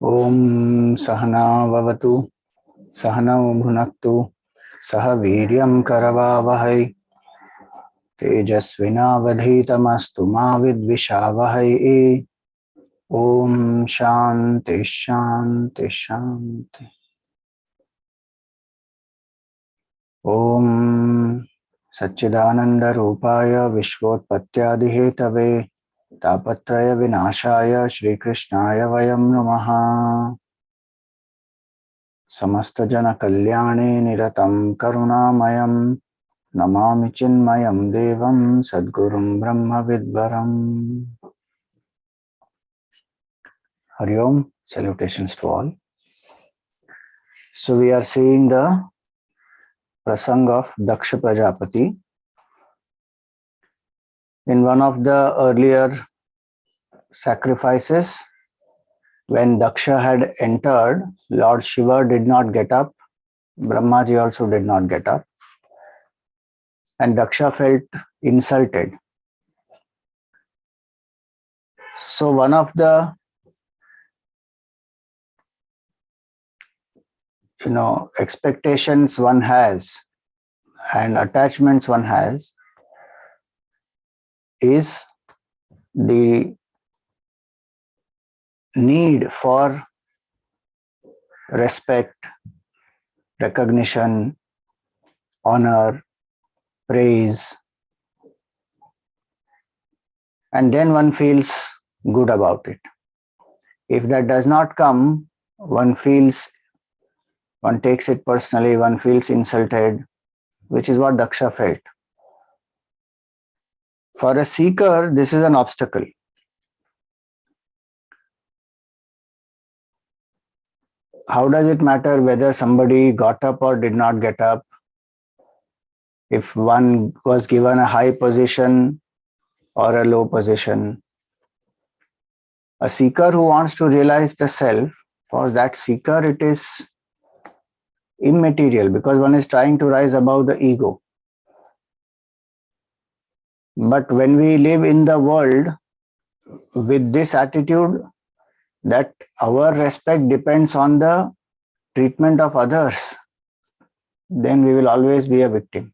Om Sahana Vavatu Sahanau Bhunaktu Sah Viryam Karavavahai Tejasvinavadhitamastu ma vidvishavahai. Om Shanti Shanti Shanti. Om Satchidananda Rupaya Vishvotpatyadihetave Tapatraya Vinashaya Shri Krishnaya Vayam Namaha. Samasta Jana Kalyane Niratam Karunamayam Namami Chinmayam Devam Sadgurum Brahma Vidvaram. Hari Om, salutations to all. So we are seeing the prasang of Daksha Prajapati. In one of the earlier sacrifices, when Daksha had entered, Lord Shiva did not get up, Brahmaji also did not get up, and Daksha felt insulted. So one of the expectations one has and attachments one has is the need for respect, recognition, honor, praise, and then one feels good about it. If that does not come, one takes it personally, one feels insulted, which is what Daksha felt. For a seeker, this is an obstacle. How does it matter whether somebody got up or did not get up? If one was given a high position or a low position? A seeker who wants to realize the self, for that seeker it is immaterial because one is trying to rise above the ego. But when we live in the world with this attitude that our respect depends on the treatment of others, then we will always be a victim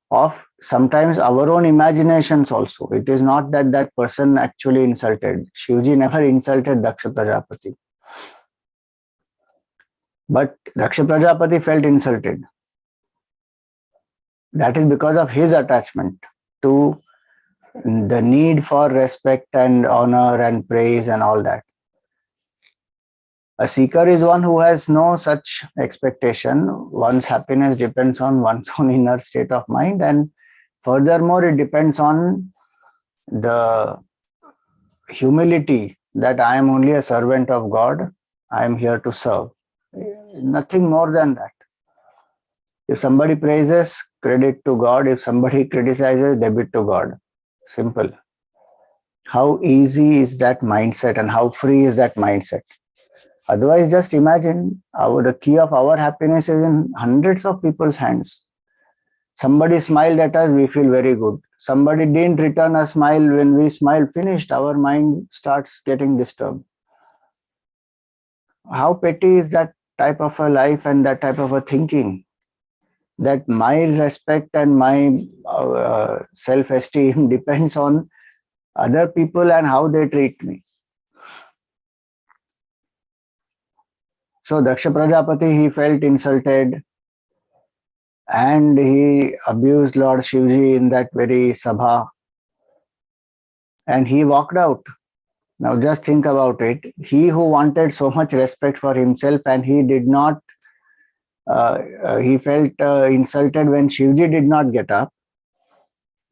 of sometimes our own imaginations also. It is not that that person actually insulted. Shivji never insulted Daksha Prajapati. But Daksha Prajapati felt insulted. That is because of his attachment to the need for respect and honor and praise and all that. A seeker is one who has no such expectation. One's happiness depends on one's own inner state of mind, and furthermore, it depends on the humility that I am only a servant of God. I am here to serve. Nothing more than that. If somebody praises, credit to God. If somebody criticizes, debit to God. Simple. How easy is that mindset and how free is that mindset? Otherwise, just imagine the key of our happiness is in hundreds of people's hands. Somebody smiled at us, we feel very good. Somebody didn't return a smile, when we smiled, finished, our mind starts getting disturbed. How petty is that type of a life and that type of a thinking? That my respect and my self-esteem depends on other people and how they treat me. So Daksha Prajapati, he felt insulted and he abused Lord Shivji in that very sabha and he walked out. Now just think about it. He who wanted so much respect for himself and he did not, he felt insulted when Shivji did not get up.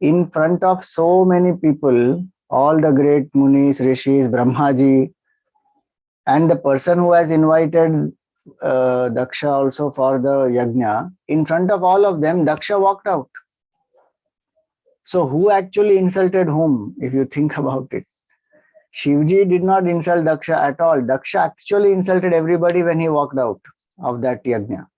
In front of so many people, all the great Munis, Rishis, Brahmaji, and the person who has invited Daksha also for the yagna, in front of all of them, Daksha walked out. So who actually insulted whom, if you think about it? Shivji did not insult Daksha at all. Daksha actually insulted everybody when he walked out of that yagna.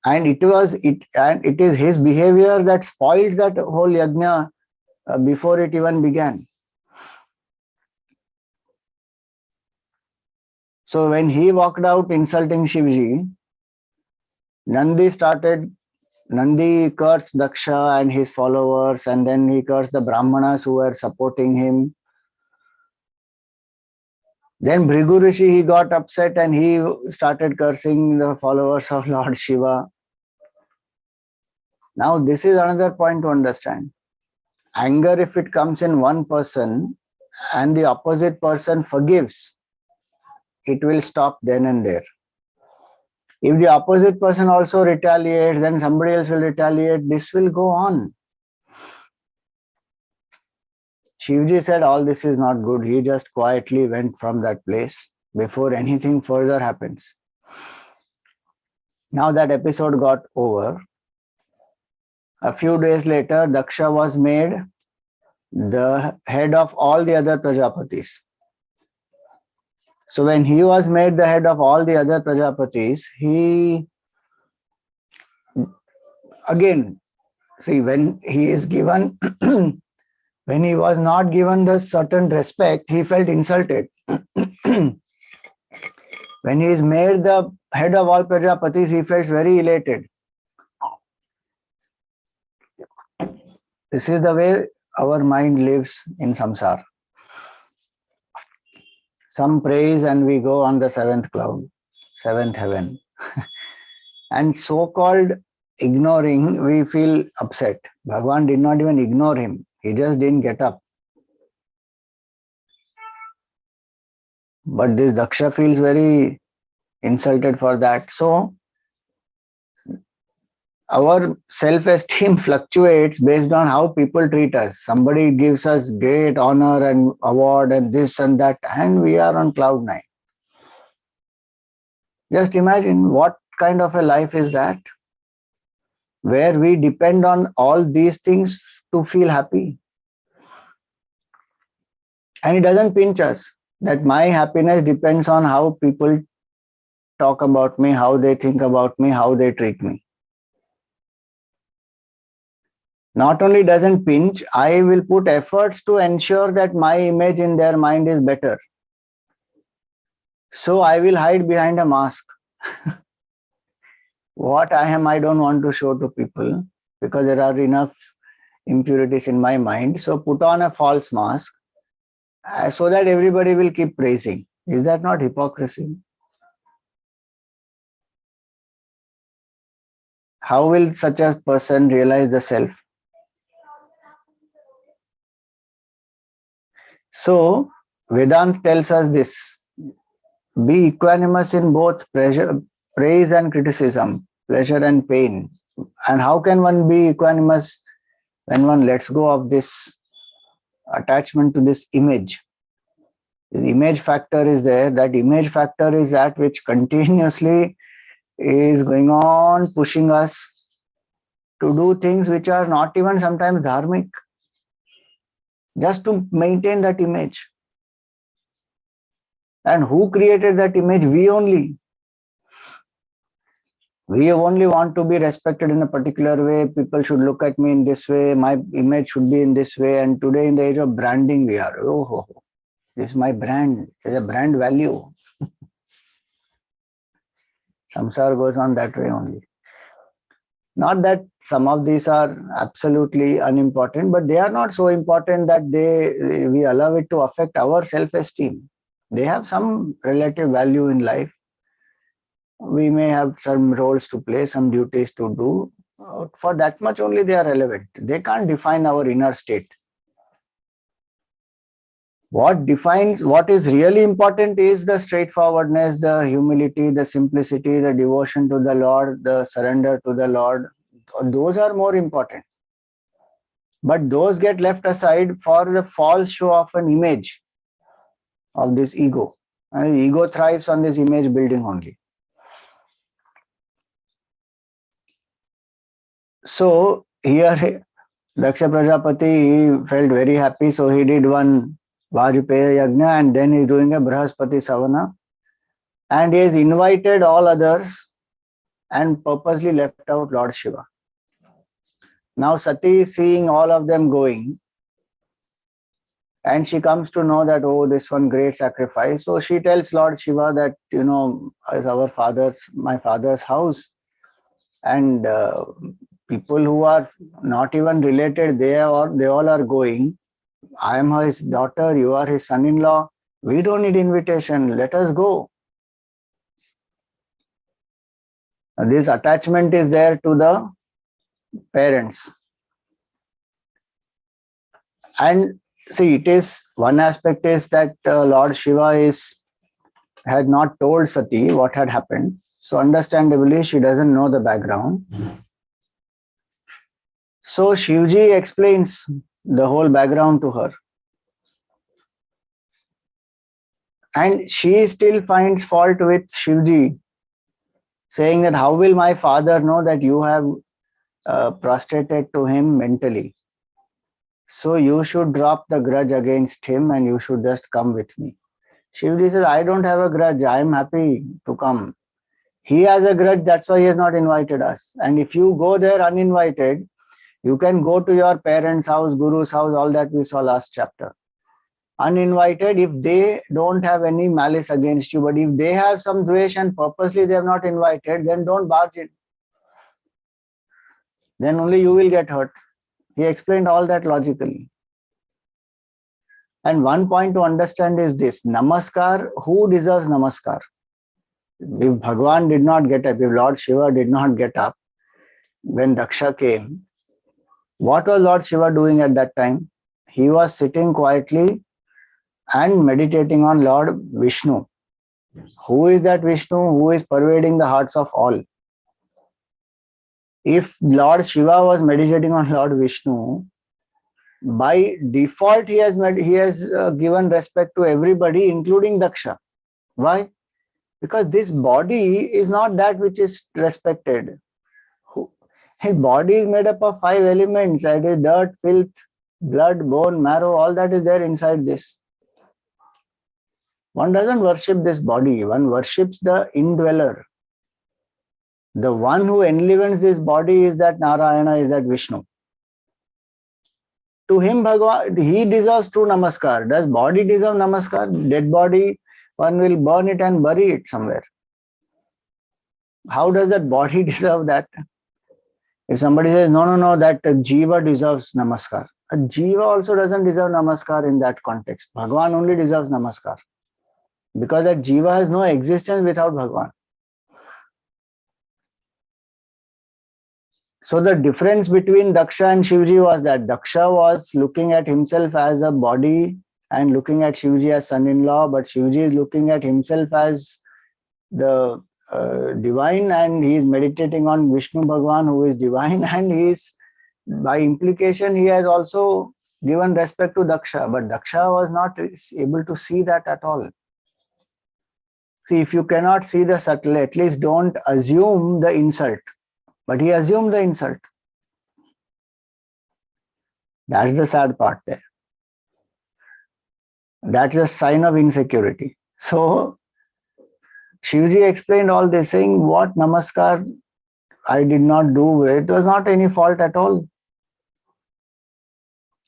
And it is his behavior that spoiled that whole yagna before it even began. So when he walked out insulting Shivji, Nandi cursed Daksha and his followers, and then he cursed the Brahmanas who were supporting him. Then Bhrigu Rishi, he got upset and he started cursing the followers of Lord Shiva. Now this is another point to understand. Anger, if it comes in one person and the opposite person forgives, it will stop then and there. If the opposite person also retaliates, then somebody else will retaliate. This will go on. Shivji said all this is not good. He just quietly went from that place before anything further happens. Now that episode got over. A few days later, Daksha was made the head of all the other Prajapatis. So when he was made the head of all the other Prajapatis, he again, see, when he is given, when he was not given the certain respect, he felt insulted. When he is made the head of all Prajapatis, he felt very elated. This is the way our mind lives in samsara. Some praise and we go on the seventh cloud, seventh heaven. And so-called ignoring, we feel upset. Bhagavan did not even ignore him. He just didn't get up. But this Daksha feels very insulted for that. So our self-esteem fluctuates based on how people treat us. Somebody gives us great honor and award and this and that, and we are on cloud nine. Just imagine what kind of a life is that, where we depend on all these things to feel happy. And it doesn't pinch us that my happiness depends on how people talk about me, how they think about me, how they treat me. Not only doesn't pinch, I will put efforts to ensure that my image in their mind is better. So I will hide behind a mask. What I am, I don't want to show to people because there are enough impurities in my mind. So put on a false mask so that everybody will keep praising. Is that not hypocrisy? How will such a person realize the self? So Vedanta tells us this: be equanimous in both praise and criticism, pleasure and pain. And how can one be equanimous when one lets go of this attachment to this image? This image factor is there. That image factor is that which continuously is going on pushing us to do things which are not even sometimes dharmic, just to maintain that image. And who created that image? We only. We only want to be respected in a particular way. People should look at me in this way. My image should be in this way. And today in the age of branding, we are, oh, this is my brand. There's a brand value. Samsara goes on that way only. Not that some of these are absolutely unimportant, but they are not so important that we allow it to affect our self-esteem. They have some relative value in life. We may have some roles to play, some duties to do. For that much only they are relevant. They can't define our inner state. What defines what is really important is the straightforwardness, the humility, the simplicity, the devotion to the Lord, the surrender to the Lord. Those are more important. But those get left aside for the false show of an image of this ego. And the ego thrives on this image building only. So here Daksha Prajapati, he felt very happy, so he did one Vajpaya yagna and then he's doing a Brahaspati Savana. And he has invited all others and purposely left out Lord Shiva. Now Sati is seeing all of them going. And she comes to know that, oh, this one great sacrifice. So she tells Lord Shiva that, as my father's house, and people who are not even related, they all are going. I am his daughter, you are his son-in-law. We don't need invitation. Let us go. This attachment is there to the parents. And see, it is one aspect is that Lord Shiva had not told Sati what had happened. So understandably, she doesn't know the background. So Shivji explains the whole background to her. And she still finds fault with Shivji, saying that how will my father know that you have prostrated to him mentally? So you should drop the grudge against him and you should just come with me. Shivji says, I don't have a grudge. I am happy to come. He has a grudge, that's why he has not invited us. And if you go there uninvited, you can go to your parents' house, Guru's house, all that we saw last chapter. Uninvited, if they don't have any malice against you, but if they have some dvesh and purposely they have not invited, then don't barge in. Then only you will get hurt. He explained all that logically. And one point to understand is this: Namaskar, who deserves Namaskar? If Bhagwan did not get up, if Lord Shiva did not get up, when Daksha came, what was Lord Shiva doing at that time? He was sitting quietly and meditating on Lord Vishnu. Who is that Vishnu? Who is pervading the hearts of all? If Lord Shiva was meditating on Lord Vishnu, by default he has given respect to everybody, including Daksha. Why? Because this body is not that which is respected. His body is made up of 5 elements, that is dirt, filth, blood, bone, marrow, all that is there inside this. One doesn't worship this body, one worships the indweller. The one who enlivens this body is that Narayana, is that Vishnu. To him, Bhagavan, he deserves true namaskar. Does body deserve namaskar? Dead body, one will burn it and bury it somewhere. How does that body deserve that? If somebody says, no, that jiva deserves namaskar. A jiva also doesn't deserve namaskar in that context. Bhagavan only deserves namaskar. Because that jiva has no existence without Bhagavan. So the difference between Daksha and Shivji was that Daksha was looking at himself as a body and looking at Shivji as son-in-law, but Shivji is looking at himself as the divine, and he is meditating on Vishnu Bhagavan, who is divine, and he is, by implication, he has also given respect to Daksha, but Daksha was not able to see that at all. See, if you cannot see the subtle, at least don't assume the insult. But he assumed the insult. That's the sad part there. That's a sign of insecurity. So Shivji explained all this, saying, what namaskar I did not do, it was not any fault at all.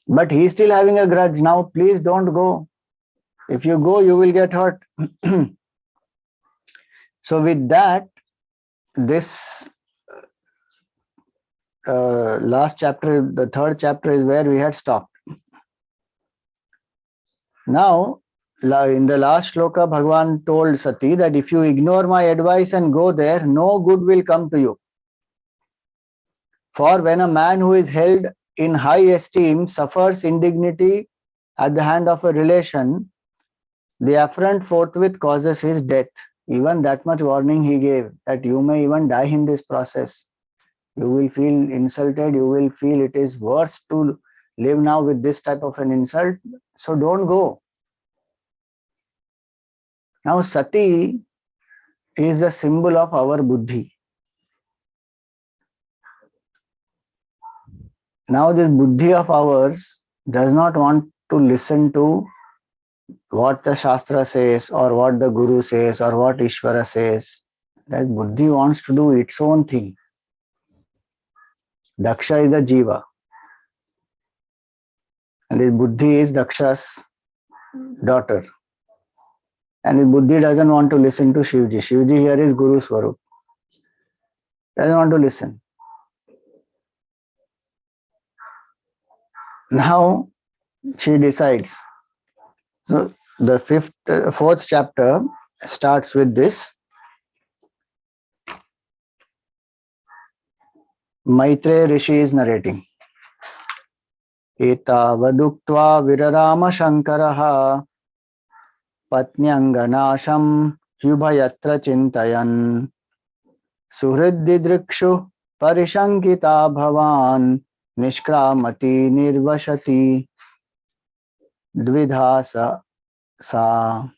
But he's still having a grudge. Now, please don't go. If you go, you will get hurt. So with that, this last chapter, the 3rd chapter, is where we had stopped. Now, in the last shloka, Bhagavan told Sati that if you ignore my advice and go there, no good will come to you. For when a man who is held in high esteem suffers indignity at the hand of a relation, the affront forthwith causes his death. Even that much warning he gave, that you may even die in this process. You will feel insulted, you will feel it is worse to live now with this type of an insult, so don't go. Now Sati is a symbol of our buddhi. Now this buddhi of ours does not want to listen to what the Shastra says or what the Guru says or what Ishvara says. That buddhi wants to do its own thing. Daksha is the jiva. And this Buddhi is Daksha's daughter. And the Buddhi doesn't want to listen to Shivji. Shivji here is Guru Swarup. Doesn't want to listen. Now she decides. So the fourth chapter starts with this. Maitreya Rishi is narrating. Etavaduktva virarama shankaraha patnyanganasham yubhayatra chintayan suhriddidrikshu parishankita bhavan nishkramati nirvashati dvidha sa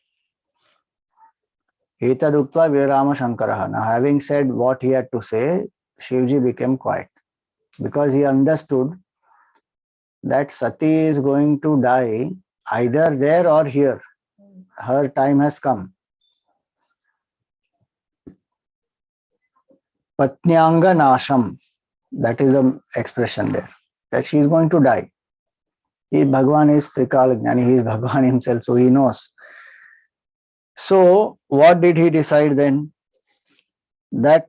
etadukta virama shankaraha. Now having said what he had to say, Shivji became quiet because he understood that Sati is going to die either there or here. Her time has come. Patnyanga nasham, that is the expression there, that she is going to die. Bhagavan is Trikala Jnani, he is Bhagavan himself, so he knows. So what did he decide then? That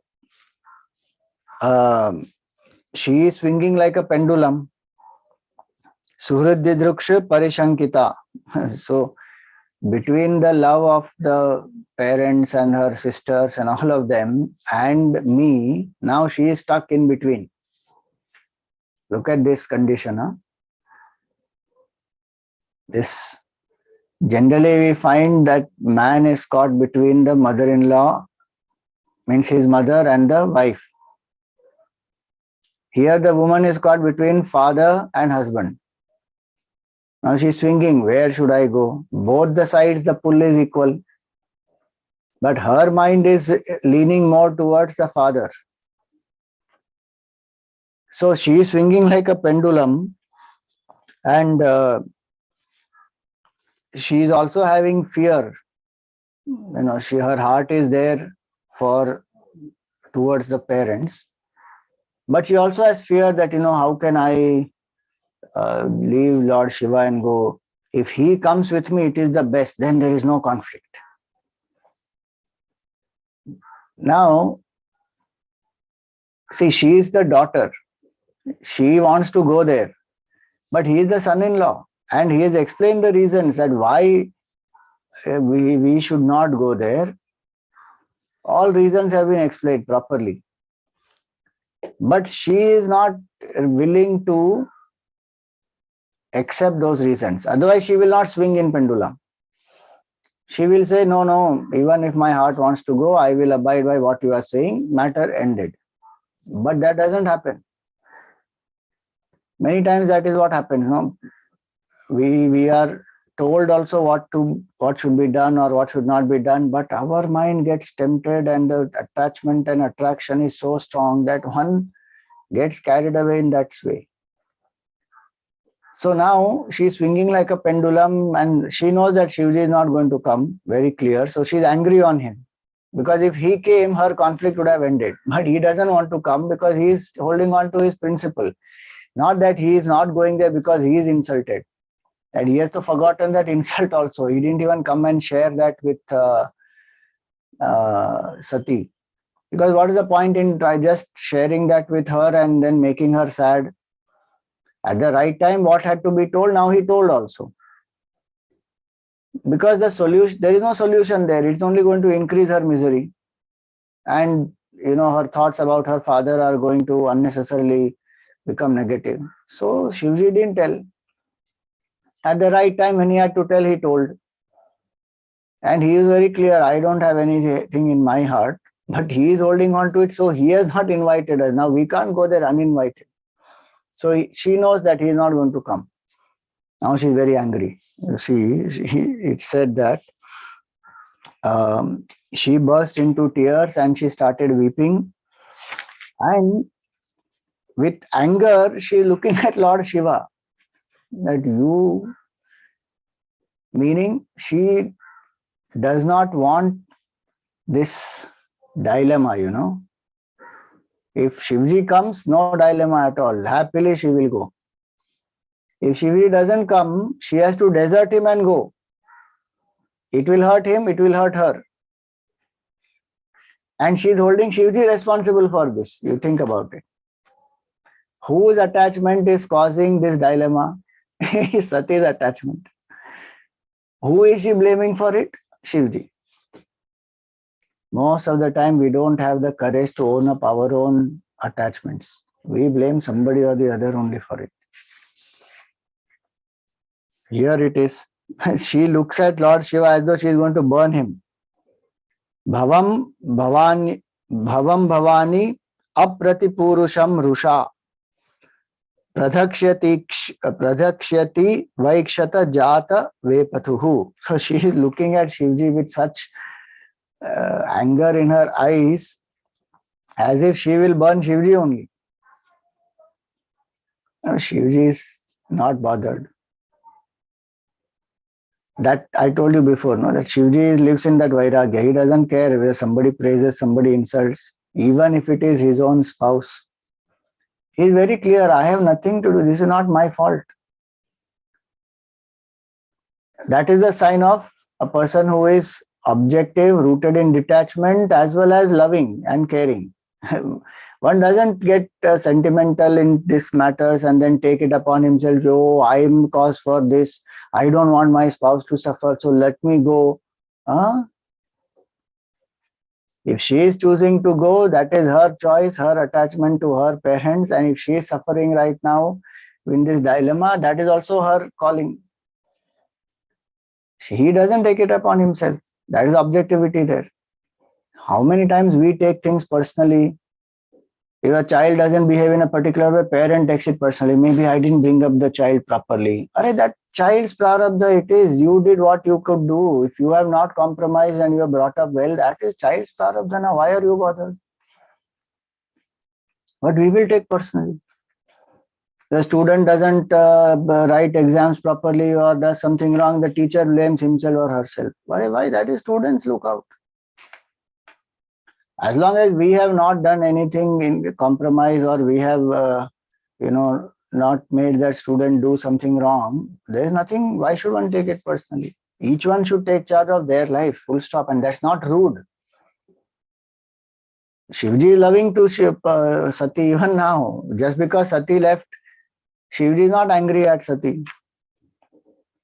she is swinging like a pendulum. Suhriddidruksha parishankita. So between the love of the parents and her sisters and all of them and me, now she is stuck in between. Look at this condition. Huh? This generally we find that man is caught between the mother-in-law, means his mother, and the wife. Here the woman is caught between father and husband. Now she's swinging, where should I go? Both the sides the pull is equal. But her mind is leaning more towards the father. So she is swinging like a pendulum, and she is also having fear. Her heart is there towards the parents, but she also has fear that, how can I leave Lord Shiva and go? If he comes with me, it is the best, then there is no conflict. Now, see, she is the daughter. She wants to go there, but he is the son-in-law, and he has explained the reasons that why we should not go there. All reasons have been explained properly. But she is not willing to accept those reasons. Otherwise, she will not swing in pendulum. She will say, no, even if my heart wants to go, I will abide by what you are saying. Matter ended. But that doesn't happen. Many times that is what happens. No? We are told also what should be done or what should not be done, but our mind gets tempted, and the attachment and attraction is so strong that one gets carried away in that way. So now she's swinging like a pendulum, and she knows that Shivji is not going to come, very clear. So she's angry on him, because if he came, her conflict would have ended. But he doesn't want to come because he is holding on to his principle. Not that he is not going there because he is insulted. And he has to forgotten that insult also. He didn't even come and share that with Sati. Because what is the point in just sharing that with her and then making her sad? At the right time, what had to be told, now he told also. Because the solution, there is no solution there. It's only going to increase her misery. And, her thoughts about her father are going to unnecessarily become negative. So Shivji didn't tell. At the right time, when he had to tell, he told. And he is very clear, I don't have anything in my heart, but he is holding on to it, so he has not invited us. Now we can't go there uninvited. So she knows that he is not going to come. Now she is very angry. You see, it said that she burst into tears and she started weeping. And with anger, she is looking at Lord Shiva. That you, meaning she does not want this dilemma, If Shivji comes, no dilemma at all. Happily she will go. If Shivi doesn't come, she has to desert him and go. It will hurt him, it will hurt her. And she is holding Shivji responsible for this. You think about it. Whose attachment is causing this dilemma? Sati's attachment. Who is she blaming for it? Shivji. Most of the time, we don't have the courage to own up our own attachments. We blame somebody or the other only for it. Here it is. She looks at Lord Shiva as though she is going to burn him. Bhavam Bhavani Apratipurusham Rusha Pradhakshyati Vaikshata Jata Vepathuhu. So she is looking at Shivji with such anger in her eyes as if she will burn Shivji only. Shivji is not bothered. That I told you before, no, that Shivji lives in that vairagya. He doesn't care whether somebody praises, somebody insults, even if it is his own spouse. He is very clear, I have nothing to do. This is not my fault. That is a sign of a person who is objective, rooted in detachment, as well as loving and caring. One doesn't get sentimental in these matters and then take it upon himself. Oh, I am cause for this. I don't want my spouse to suffer, so let me go. If she is choosing to go, that is her choice, her attachment to her parents. And if she is suffering right now in this dilemma, that is also her calling. He doesn't take it upon himself. That is objectivity there. How many times we take things personally? If a child doesn't behave in a particular way, parent takes it personally. Maybe I didn't bring up the child properly. That child's prarabdha it is. You did what you could do. If you have not compromised and you are brought up well, that is child's prarabdha. Now, why are you bothered? But we will take personally. The student doesn't write exams properly or does something wrong, the teacher blames himself or herself. Why? That is students look out. As long as we have not done anything in compromise or we have, not made that student do something wrong, there is nothing. Why should one take it personally? Each one should take charge of their life, full stop. And that's not rude. Shivji is loving to Sati even now. Just because Sati left, Shivji is not angry at Sati.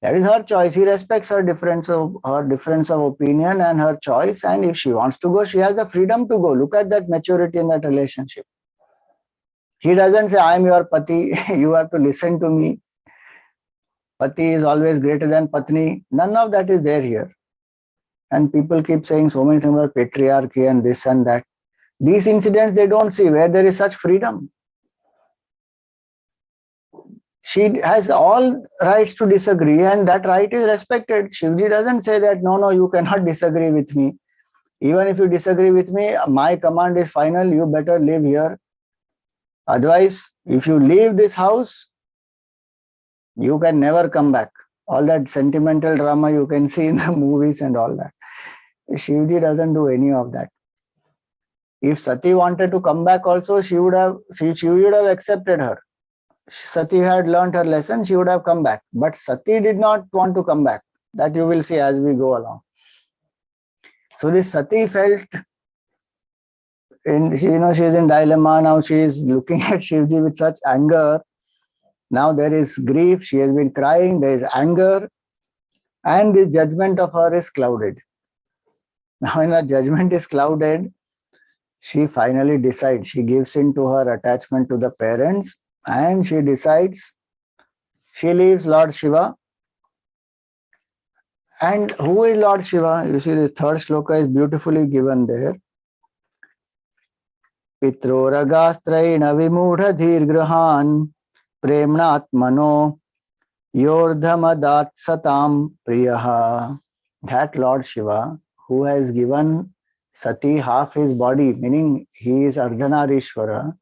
That is her choice. He respects her difference of opinion and her choice. And if she wants to go, she has the freedom to go. Look at that maturity in that relationship. He doesn't say, I am your pati, you have to listen to me. Pati is always greater than patni. None of that is there here. And people keep saying so many things about patriarchy and this and that. These incidents they don't see where there is such freedom. She has all rights to disagree and that right is respected. Shivji doesn't say that, no, you cannot disagree with me. Even if you disagree with me, my command is final, you better live here. Otherwise, if you leave this house, you can never come back. All that sentimental drama you can see in the movies and all that. Shivji doesn't do any of that. If Sati wanted to come back also, she would have accepted her. Sati had learned her lesson, she would have come back. But Sati did not want to come back. That you will see as we go along. So this Sati felt, she is in dilemma. Now she is looking at Shivji with such anger. Now there is grief. She has been crying. There is anger. And this judgment of her is clouded. Now when her judgment is clouded, she finally decides. She gives in to her attachment to the parents. And she decides, she leaves Lord Shiva. And who is Lord Shiva? You see, the third sloka is beautifully given there. Pitroragastraina vimudha dhirgrahan premnatmano yordhamadat satam priyaha. That Lord Shiva, who has given Sati half his body, meaning he is Ardhanarishwara,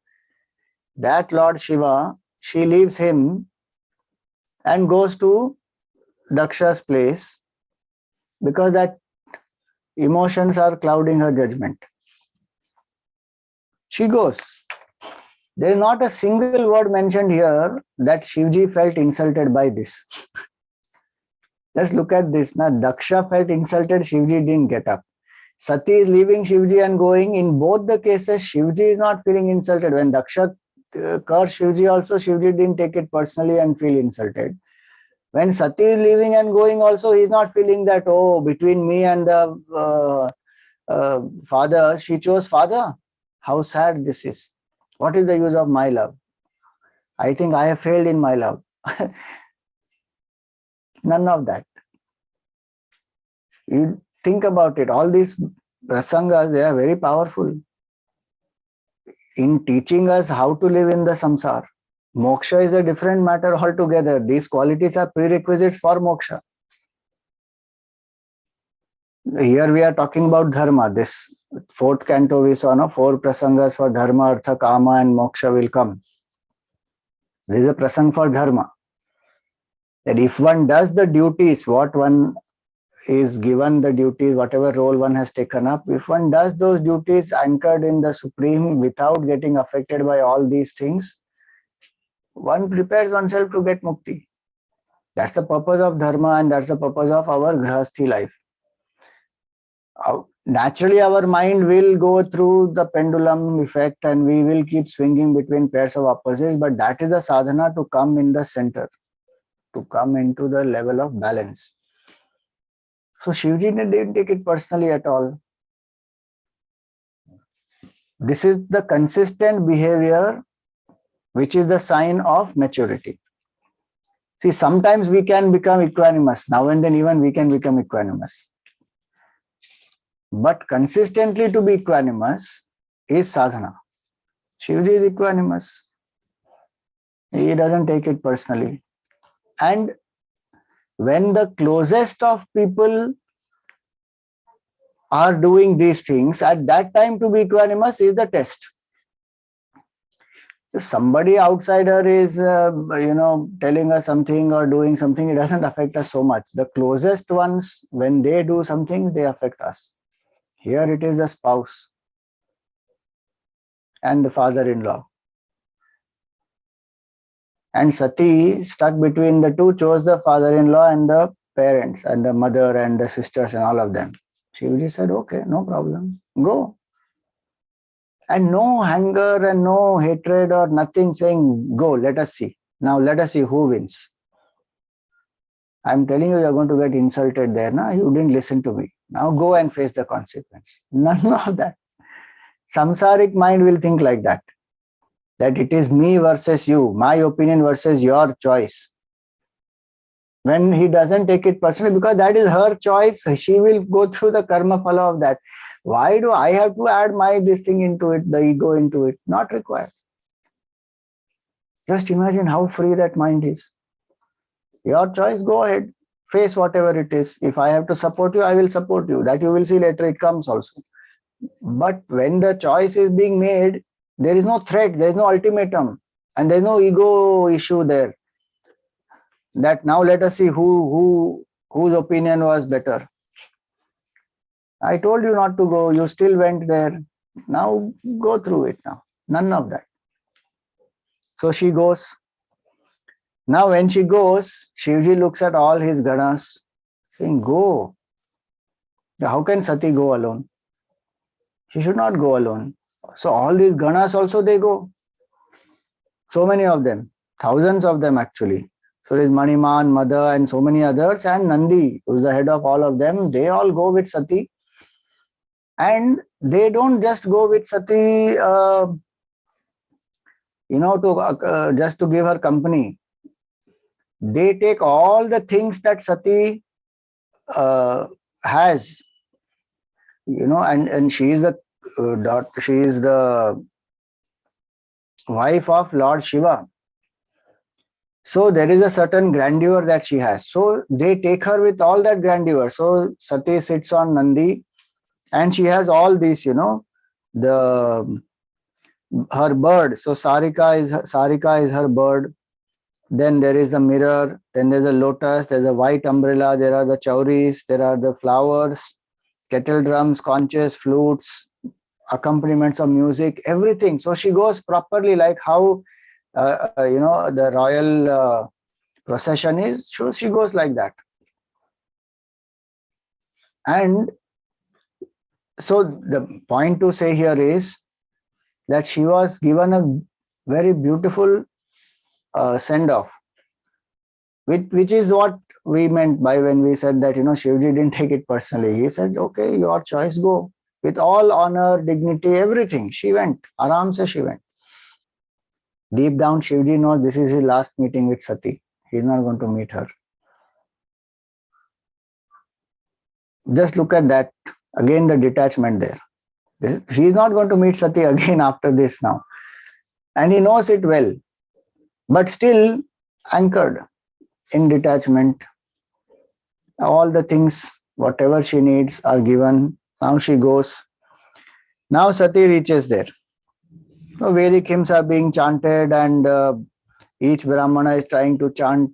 that Lord Shiva, she leaves him and goes to Daksha's place because that emotions are clouding her judgment. She goes. There is not a single word mentioned here that Shivji felt insulted by this. Just look at this. Now, Daksha felt insulted, Shivji didn't get up. Sati is leaving Shivji and going. In both the cases, Shivji is not feeling insulted. When Daksha cursed Shivji also, Shivji didn't take it personally and feel insulted. When Sati is leaving and going also, he is not feeling that, oh, between me and the father, she chose father. How sad this is. What is the use of my love? I think I have failed in my love. None of that. You think about it. All these prasangas, they are very powerful in teaching us how to live in the samsara. Moksha is a different matter altogether. These qualities are prerequisites for moksha. Here we are talking about dharma. This fourth canto we saw, no? 4 prasangas for dharma, artha, kama and moksha will come. This is a prasang for dharma. That if one does the duties, what one is given the duties, whatever role one has taken up, if one does those duties anchored in the Supreme without getting affected by all these things, one prepares oneself to get mukti. That's the purpose of dharma and that's the purpose of our grahasthi life. Naturally, our mind will go through the pendulum effect and we will keep swinging between pairs of opposites, but that is the sadhana to come in the center, to come into the level of balance. So Shivji didn't take it personally at all. This is the consistent behavior which is the sign of maturity. See, sometimes we can become equanimous. Now and then even we can become equanimous. But consistently to be equanimous is sadhana. Shivji is equanimous. He doesn't take it personally. And when the closest of people are doing these things, at that time to be equanimous is the test. If somebody outsider is, telling us something or doing something, it doesn't affect us so much. The closest ones, when they do something, they affect us. Here it is the spouse and the father-in-law. And Sati, stuck between the two, chose the father-in-law and the parents and the mother and the sisters and all of them. Shivji said, okay, no problem, go. And no anger and no hatred or nothing, saying, go, let us see. Now let us see who wins. I'm telling you, you're going to get insulted there. Now you didn't listen to me. Now go and face the consequence. None of that. Samsaric mind will think like that. That it is me versus you, my opinion versus your choice. When he doesn't take it personally, because that is her choice, she will go through the karma phala of that. Why do I have to add this thing into it, the ego into it? Not required. Just imagine how free that mind is. Your choice, go ahead, face whatever it is. If I have to support you, I will support you. That you will see later, it comes also. But when the choice is being made, there is no threat, there is no ultimatum, and there is no ego issue there. That now let us see whose opinion was better. I told you not to go, you still went there. Now go through it now. None of that. So she goes. Now when she goes, Shivji looks at all his ganas, saying, go. How can Sati go alone? She should not go alone. So all these ganas also, they go. So many of them, thousands of them actually. So there is Maniman, Mother and so many others, and Nandi, who is the head of all of them, they all go with Sati. And they don't just go with Sati, just to give her company. They take all the things that Sati has, and she is the daughter, she is the wife of Lord Shiva. So there is a certain grandeur that she has. So they take her with all that grandeur. So Sati sits on Nandi and she has all these, her bird. So Sarika is her bird. Then there is the mirror. Then there's a lotus. There's a white umbrella. There are the chauris. There are the flowers, kettle drums, conches, flutes, accompaniments of music, everything. So she goes properly, like how the royal procession is. So she goes like that. And so the point to say here is that she was given a very beautiful send off, which is what we meant by when we said that Shivji didn't take it personally. He said, okay, your choice, go. With all honor, dignity, everything, she went. Aram se she went. Deep down, Shivji knows this is his last meeting with Sati. He's not going to meet her. Just look at that. Again, the detachment there. He's not going to meet Sati again after this now. And he knows it well. But still anchored in detachment. All the things, whatever she needs, are given. Now she goes. Now Sati reaches there. So Vedic hymns are being chanted, and each Brahmana is trying to chant.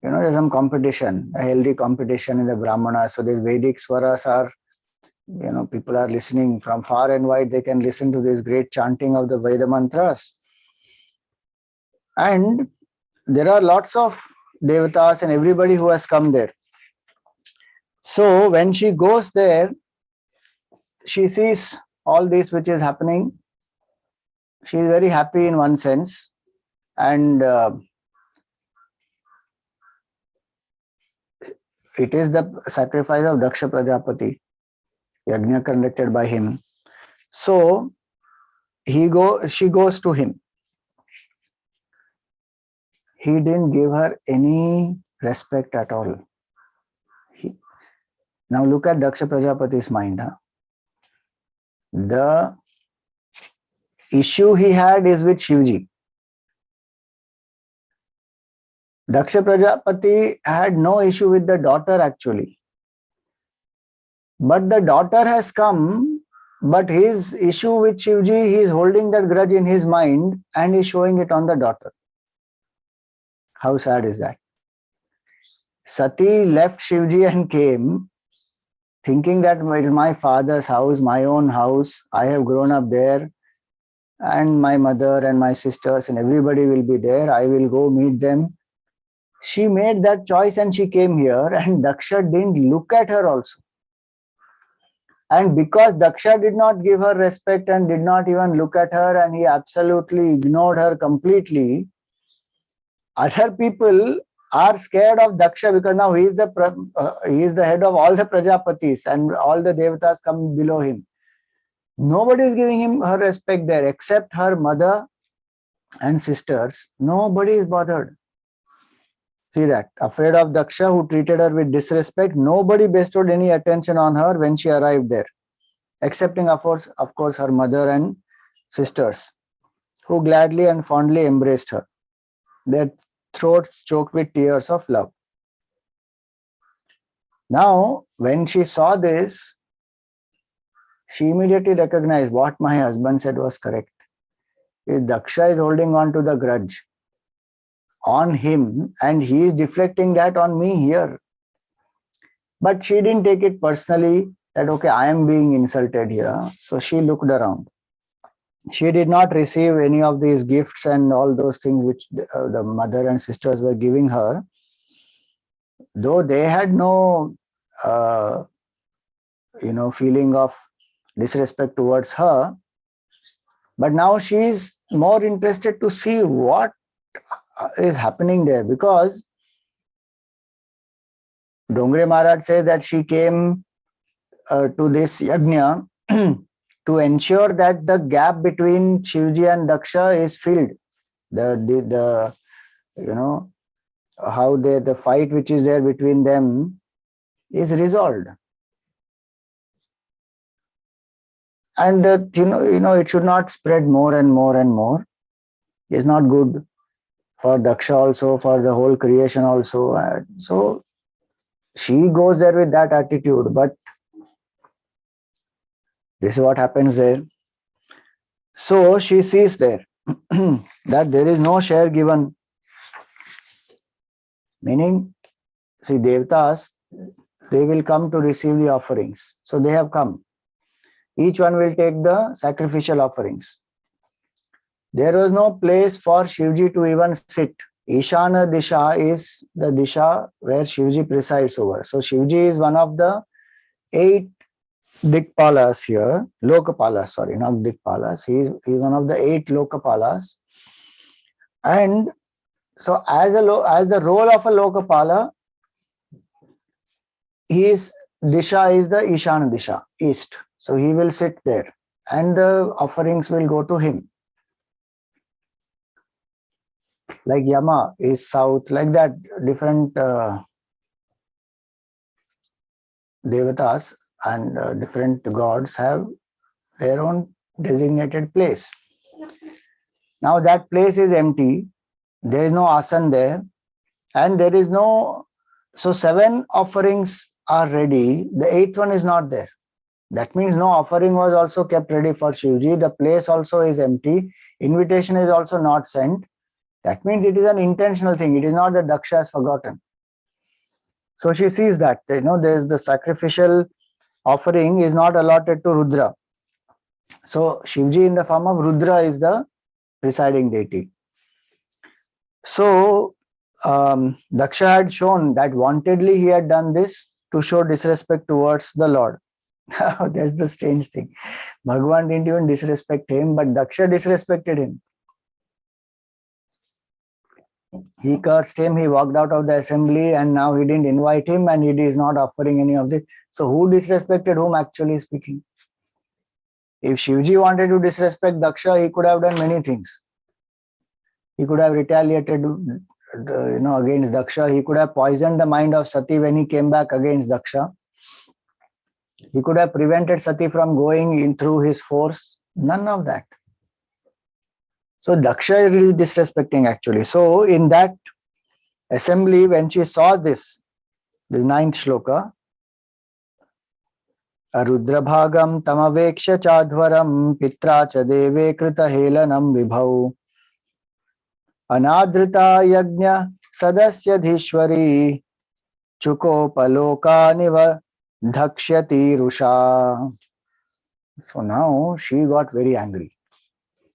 There's some competition, a healthy competition in the Brahmana. So these Vedic swaras are, people are listening from far and wide. They can listen to this great chanting of the Veda mantras. And there are lots of devatas and everybody who has come there. So when she goes there, she sees all this which is happening. She is very happy in one sense. And it is the sacrifice of Daksha Prajapati, yagna conducted by him. So she goes to him. He didn't give her any respect at all. Now look at Daksha Prajapati's mind. The issue he had is with Shivji. Daksha Prajapati had no issue with the daughter actually. But the daughter has come, but his issue with Shivji, he is holding that grudge in his mind and is showing it on the daughter. How sad is that? Sati left Shivji and came thinking that it is my father's house, my own house. I have grown up there, and my mother and my sisters and everybody will be there. I will go meet them. She made that choice and she came here, and Daksha didn't look at her also. And because Daksha did not give her respect and did not even look at her, and he absolutely ignored her completely, other people are scared of Daksha because now he is the head of all the Prajapatis and all the Devatas come below him. Nobody is giving him her respect there except her mother and sisters. Nobody is bothered. See that? Afraid of Daksha, who treated her with disrespect. Nobody bestowed any attention on her when she arrived there, excepting of course her mother and sisters, who gladly and fondly embraced her, their throats choked with tears of love. Now, when she saw this, she immediately recognized what my husband said was correct. If Daksha is holding on to the grudge on him and he is deflecting that on me here. But she didn't take it personally that, okay, I am being insulted here. So she looked around. She did not receive any of these gifts and all those things which the mother and sisters were giving her, though they had no feeling of disrespect towards her. But now she is more interested to see what is happening there, because Dongre Maharaj says that she came to this yagna to ensure that the gap between Shivji and Daksha is filled. The how the fight which is there between them is resolved. And it should not spread more and more and more. It's not good for Daksha also, for the whole creation also. So she goes there with that attitude, but this is what happens there. So she sees there that there is no share given. Meaning, see, Devatas, they will come to receive the offerings. So they have come. Each one will take the sacrificial offerings. There was no place for Shivji to even sit. Ishana Disha is the Disha where Shivji presides over. So Shivji is one of the 8 Dikpalas here. Lokapalas, sorry, not Dikpalas. He is one of the 8 Lokapalas. And so as the role of a Lokapala, his Disha is the Ishana Disha, east. So he will sit there and the offerings will go to him. Like Yama is south, like that, different devatas and different gods have their own designated place. Now that place is empty, there is no asan there, and there is no, so 7 offerings are ready, the 8th one is not there. That means no offering was also kept ready for Shivji, the place also is empty, invitation is also not sent. That means it is an intentional thing, it is not that Daksha has forgotten. So she sees that, there's the sacrificial offering is not allotted to Rudra. So Shivji in the form of Rudra is the presiding deity. So Daksha had shown that wantedly he had done this to show disrespect towards the Lord. That's the strange thing. Bhagavan didn't even disrespect him, but Daksha disrespected him. He cursed him, he walked out of the assembly, and now he didn't invite him and he is not offering any of this. So who disrespected whom, actually speaking? If Shivji wanted to disrespect Daksha, he could have done many things. He could have retaliated against Daksha. He could have poisoned the mind of Sati when he came back against Daksha. He could have prevented Sati from going in through his force. None of that. So Daksha is disrespecting actually. So in that assembly, when she saw this, the 9th shloka, Rudrabhagam tamaveksha chadvaram pitra cha deve krita helanam vibhau anadrita yagna sadasya dhishwari chukopalokaniva dhakshyati rusha. So now she got very angry.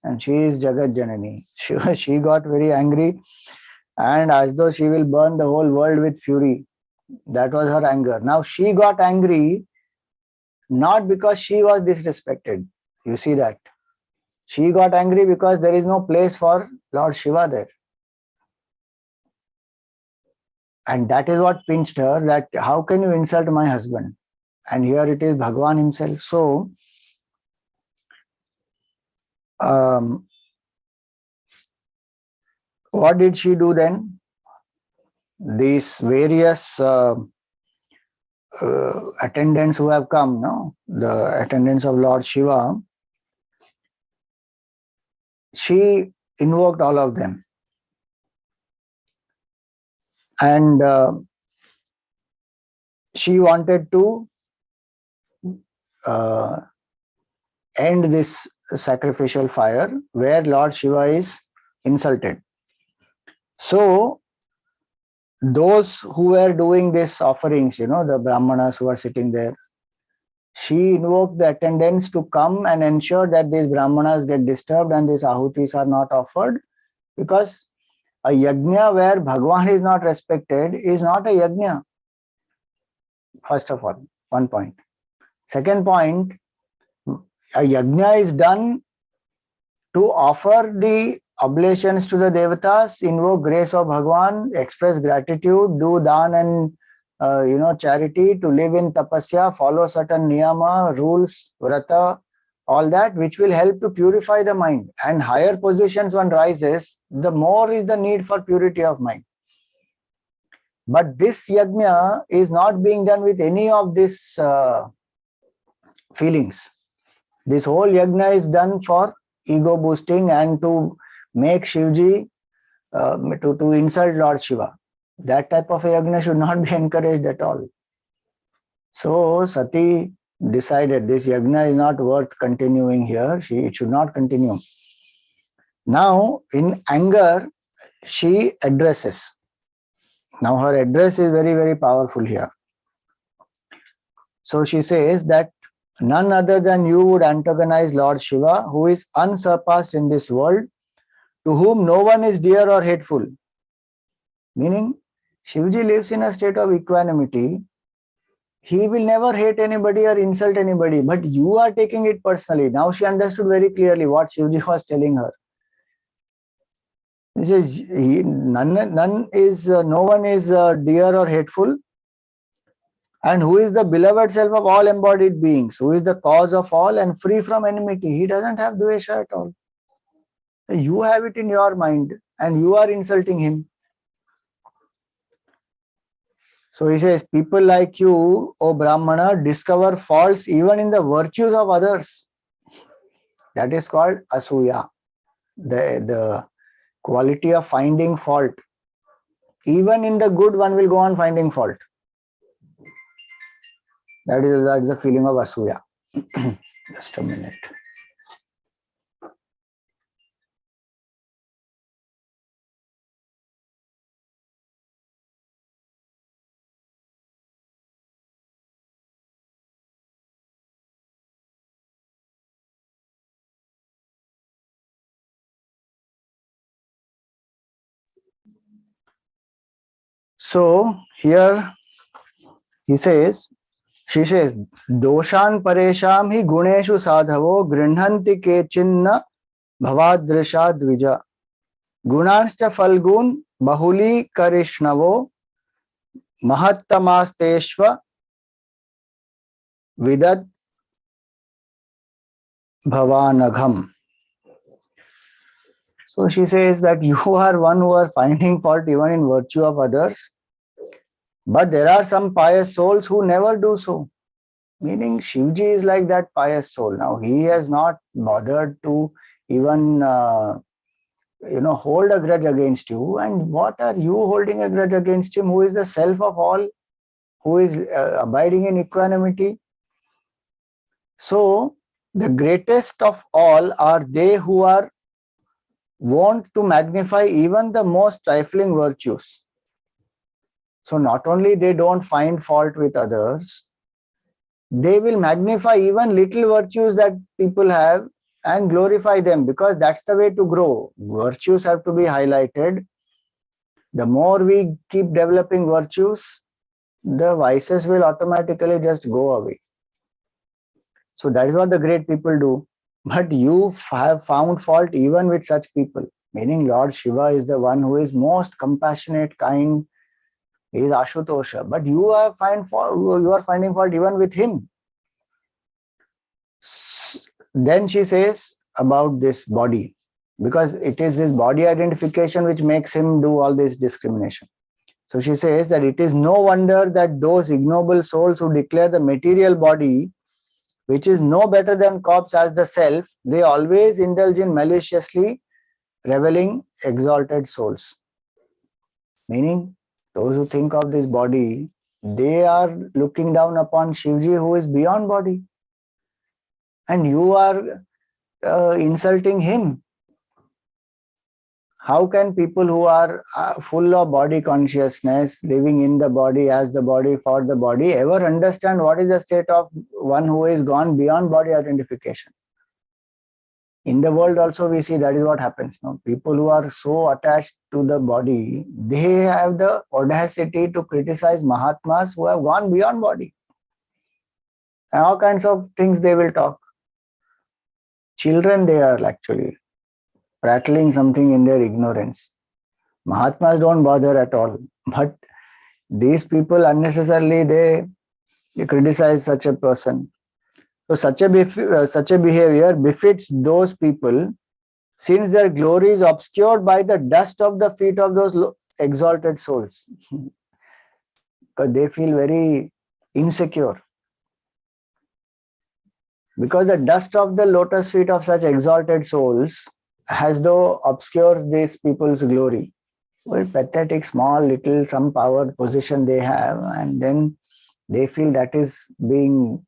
And she is Jagat Janani. She got very angry and as though she will burn the whole world with fury. That was her anger. Now she got angry not because she was disrespected. You see that. She got angry because there is no place for Lord Shiva there. And that is what pinched her, that how can you insult my husband? And here it is Bhagavan himself. So, what did she do then? These various attendants who have come, the attendants of Lord Shiva, she invoked all of them. And she wanted to end this sacrificial fire where Lord Shiva is insulted. So those who were doing these offerings, the Brahmanas who are sitting there, she invoked the attendants to come and ensure that these Brahmanas get disturbed and these ahutis are not offered, because a yagna where Bhagavan is not respected is not a yagna. First of all, one point. Second point, a yagna is done to offer the oblations to the devatas, invoke grace of Bhagavan, express gratitude, do dan and charity, to live in tapasya, follow certain niyama, rules, vrata, all that, which will help to purify the mind. And higher positions one rises, the more is the need for purity of mind. But this yagna is not being done with any of these feelings. This whole yagna is done for ego boosting and to make Shivji, to insult Lord Shiva. That type of a yagna should not be encouraged at all. So Sati decided this yagna is not worth continuing here. It should not continue. Now, in anger, she addresses. Now her address is very, very powerful here. So she says that None other than you would antagonize Lord Shiva, who is unsurpassed in this world, to whom no one is dear or hateful. Meaning, Shivji lives in a state of equanimity. He will never hate anybody or insult anybody, but you are taking it personally. Now she understood very clearly what Shivji was telling her. He says, no one is dear or hateful, and who is the beloved self of all embodied beings, who is the cause of all and free from enmity. He doesn't have dvesha at all. You have it in your mind, and you are insulting him. So he says, people like you, O Brahmana, discover faults even in the virtues of others. That is called asuya, the quality of finding fault. Even in the good, one will go on finding fault. That is the feeling of asuya. Just a minute. So here he says, she says, doshan paresham hi guneshu sadhavo grinhanti ke chinna bhavadrisha dvija gunanscha falgun bahuli karishnavo mahattamasteshva vidad bhavanagham. So she says that you are one who are finding fault even in virtue of others, but there are some pious souls who never do so. Meaning Shivji is like that pious soul. Now he has not bothered to even hold a grudge against you. And what are you holding a grudge against him, who is the self of all, who is abiding in equanimity? So the greatest of all are they who are want to magnify even the most trifling virtues. So not only they don't find fault with others, they will magnify even little virtues that people have and glorify them, because that's the way to grow. Virtues have to be highlighted. The more we keep developing virtues, the vices will automatically just go away. So that is what the great people do. But you have found fault even with such people. Meaning Lord Shiva is the one who is most compassionate, kind. He is Ashutosha. But you are finding fault even with him. Then she says about this body, because it is his body identification which makes him do all this discrimination. So she says that it is no wonder that those ignoble souls who declare the material body, which is no better than corpse, as the self, they always indulge in maliciously reveling exalted souls. Meaning, those who think of this body, they are looking down upon Shivji, who is beyond body. And you are insulting him. How can people who are full of body consciousness, living in the body, as the body, for the body, ever understand what is the state of one who is gone beyond body identification? In the world also we see that is what happens. No? People who are so attached to the body, they have the audacity to criticize Mahatmas who have gone beyond body. And all kinds of things they will talk. Children they are actually prattling something in their ignorance. Mahatmas don't bother at all. But these people unnecessarily they criticize such a person. So such a behavior befits those people, since their glory is obscured by the dust of the feet of those exalted souls. Because they feel very insecure. Because the dust of the lotus feet of such exalted souls as though obscures these people's glory. Well, pathetic, small, little, some power, position they have, and then they feel that is being,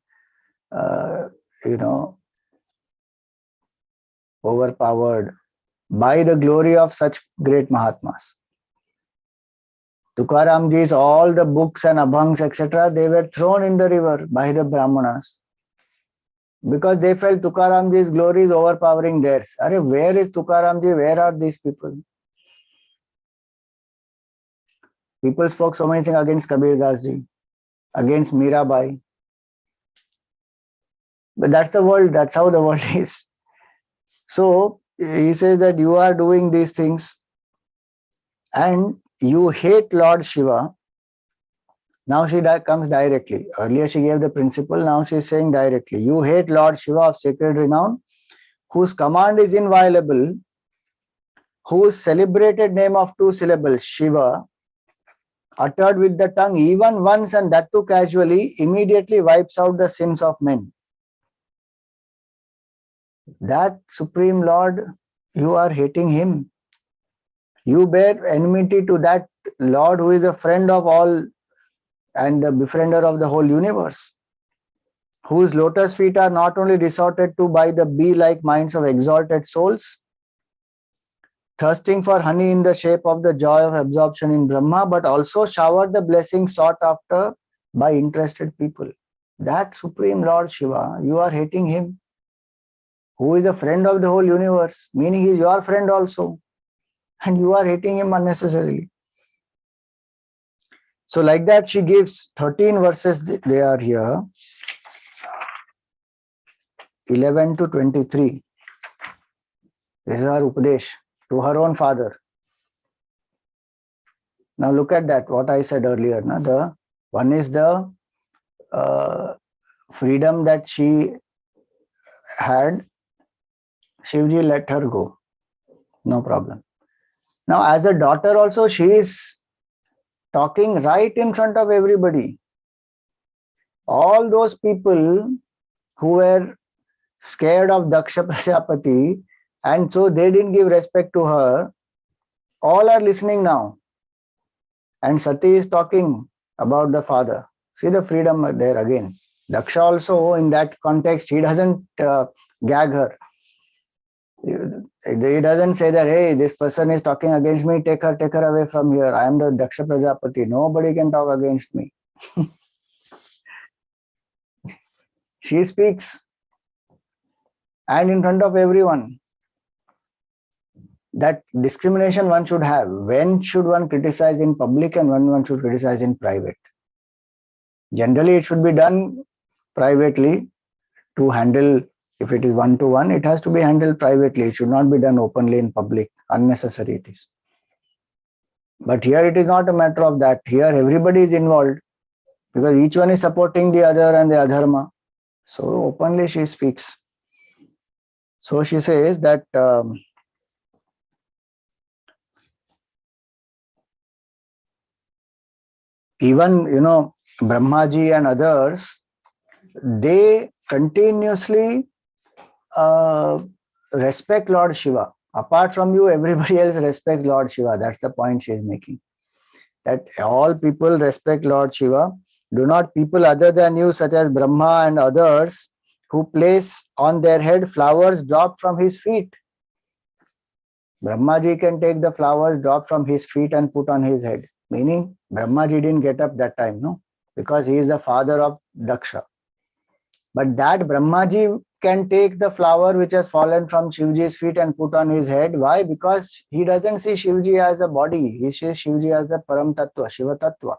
overpowered by the glory of such great Mahatmas. Tukaramji's all the books and abhangs, etc., they were thrown in the river by the Brahmanas. because they felt Tukaramji's glory is overpowering theirs. Are, where is Tukaramji? Where are these people? People spoke so many things against Kabir Dasji, against Mirabai. But that's the world, that's how the world is. So he says that you are doing these things and you hate Lord Shiva. Now she comes directly. Earlier she gave the principle, now she is saying directly. You hate Lord Shiva of sacred renown, whose command is inviolable, whose celebrated name of 2 syllables, Shiva, uttered with the tongue even once and that too casually, immediately wipes out the sins of men. That Supreme Lord, you are hating him. You bear enmity to that Lord who is a friend of all and the befriender of the whole universe, whose lotus feet are not only resorted to by the bee-like minds of exalted souls, thirsting for honey in the shape of the joy of absorption in Brahma, but also showered the blessings sought after by interested people. That Supreme Lord Shiva, you are hating him, who is a friend of the whole universe, meaning he is your friend also, and you are hating him unnecessarily. So like that she gives 13 verses, they are here, 11 to 23. This is her Upadesh to her own father. Now look at that, what I said earlier. Na? The one is the freedom that she had, Shivji let her go, no problem. Now as a daughter also, she is talking right in front of everybody. All those people who were scared of Daksha Prajapati and so they didn't give respect to her, all are listening now. And Sati is talking about the father. See the freedom there again. Daksha also in that context, he doesn't gag her. He doesn't say that, hey, this person is talking against me, take her away from here. I am the Daksha Prajapati. Nobody can talk against me. She speaks and in front of everyone. That discrimination one should have. When should one criticize in public and when one should criticize in private? Generally, it should be done privately to handle. If it is one-to-one, it has to be handled privately. It should not be done openly in public. Unnecessary it is. But here it is not a matter of that. Here everybody is involved because each one is supporting the other and the adharma. So openly she speaks. So she says that even, Brahmaji and others, they continuously respect Lord Shiva. Apart from you, everybody else respects Lord Shiva. That's the point she is making. That all people respect Lord Shiva. Do not people other than you, such as Brahma and others, who place on their head flowers dropped from his feet. Brahmaji can take the flowers dropped from his feet and put on his head. Meaning, Brahmaji didn't get up that time, no? Because he is the father of Daksha. But that Brahmaji can take the flower which has fallen from Shivji's feet and put on his head. Why? Because he doesn't see Shivji as a body. He sees Shivji as the Param Tattva, Shiva Tattva.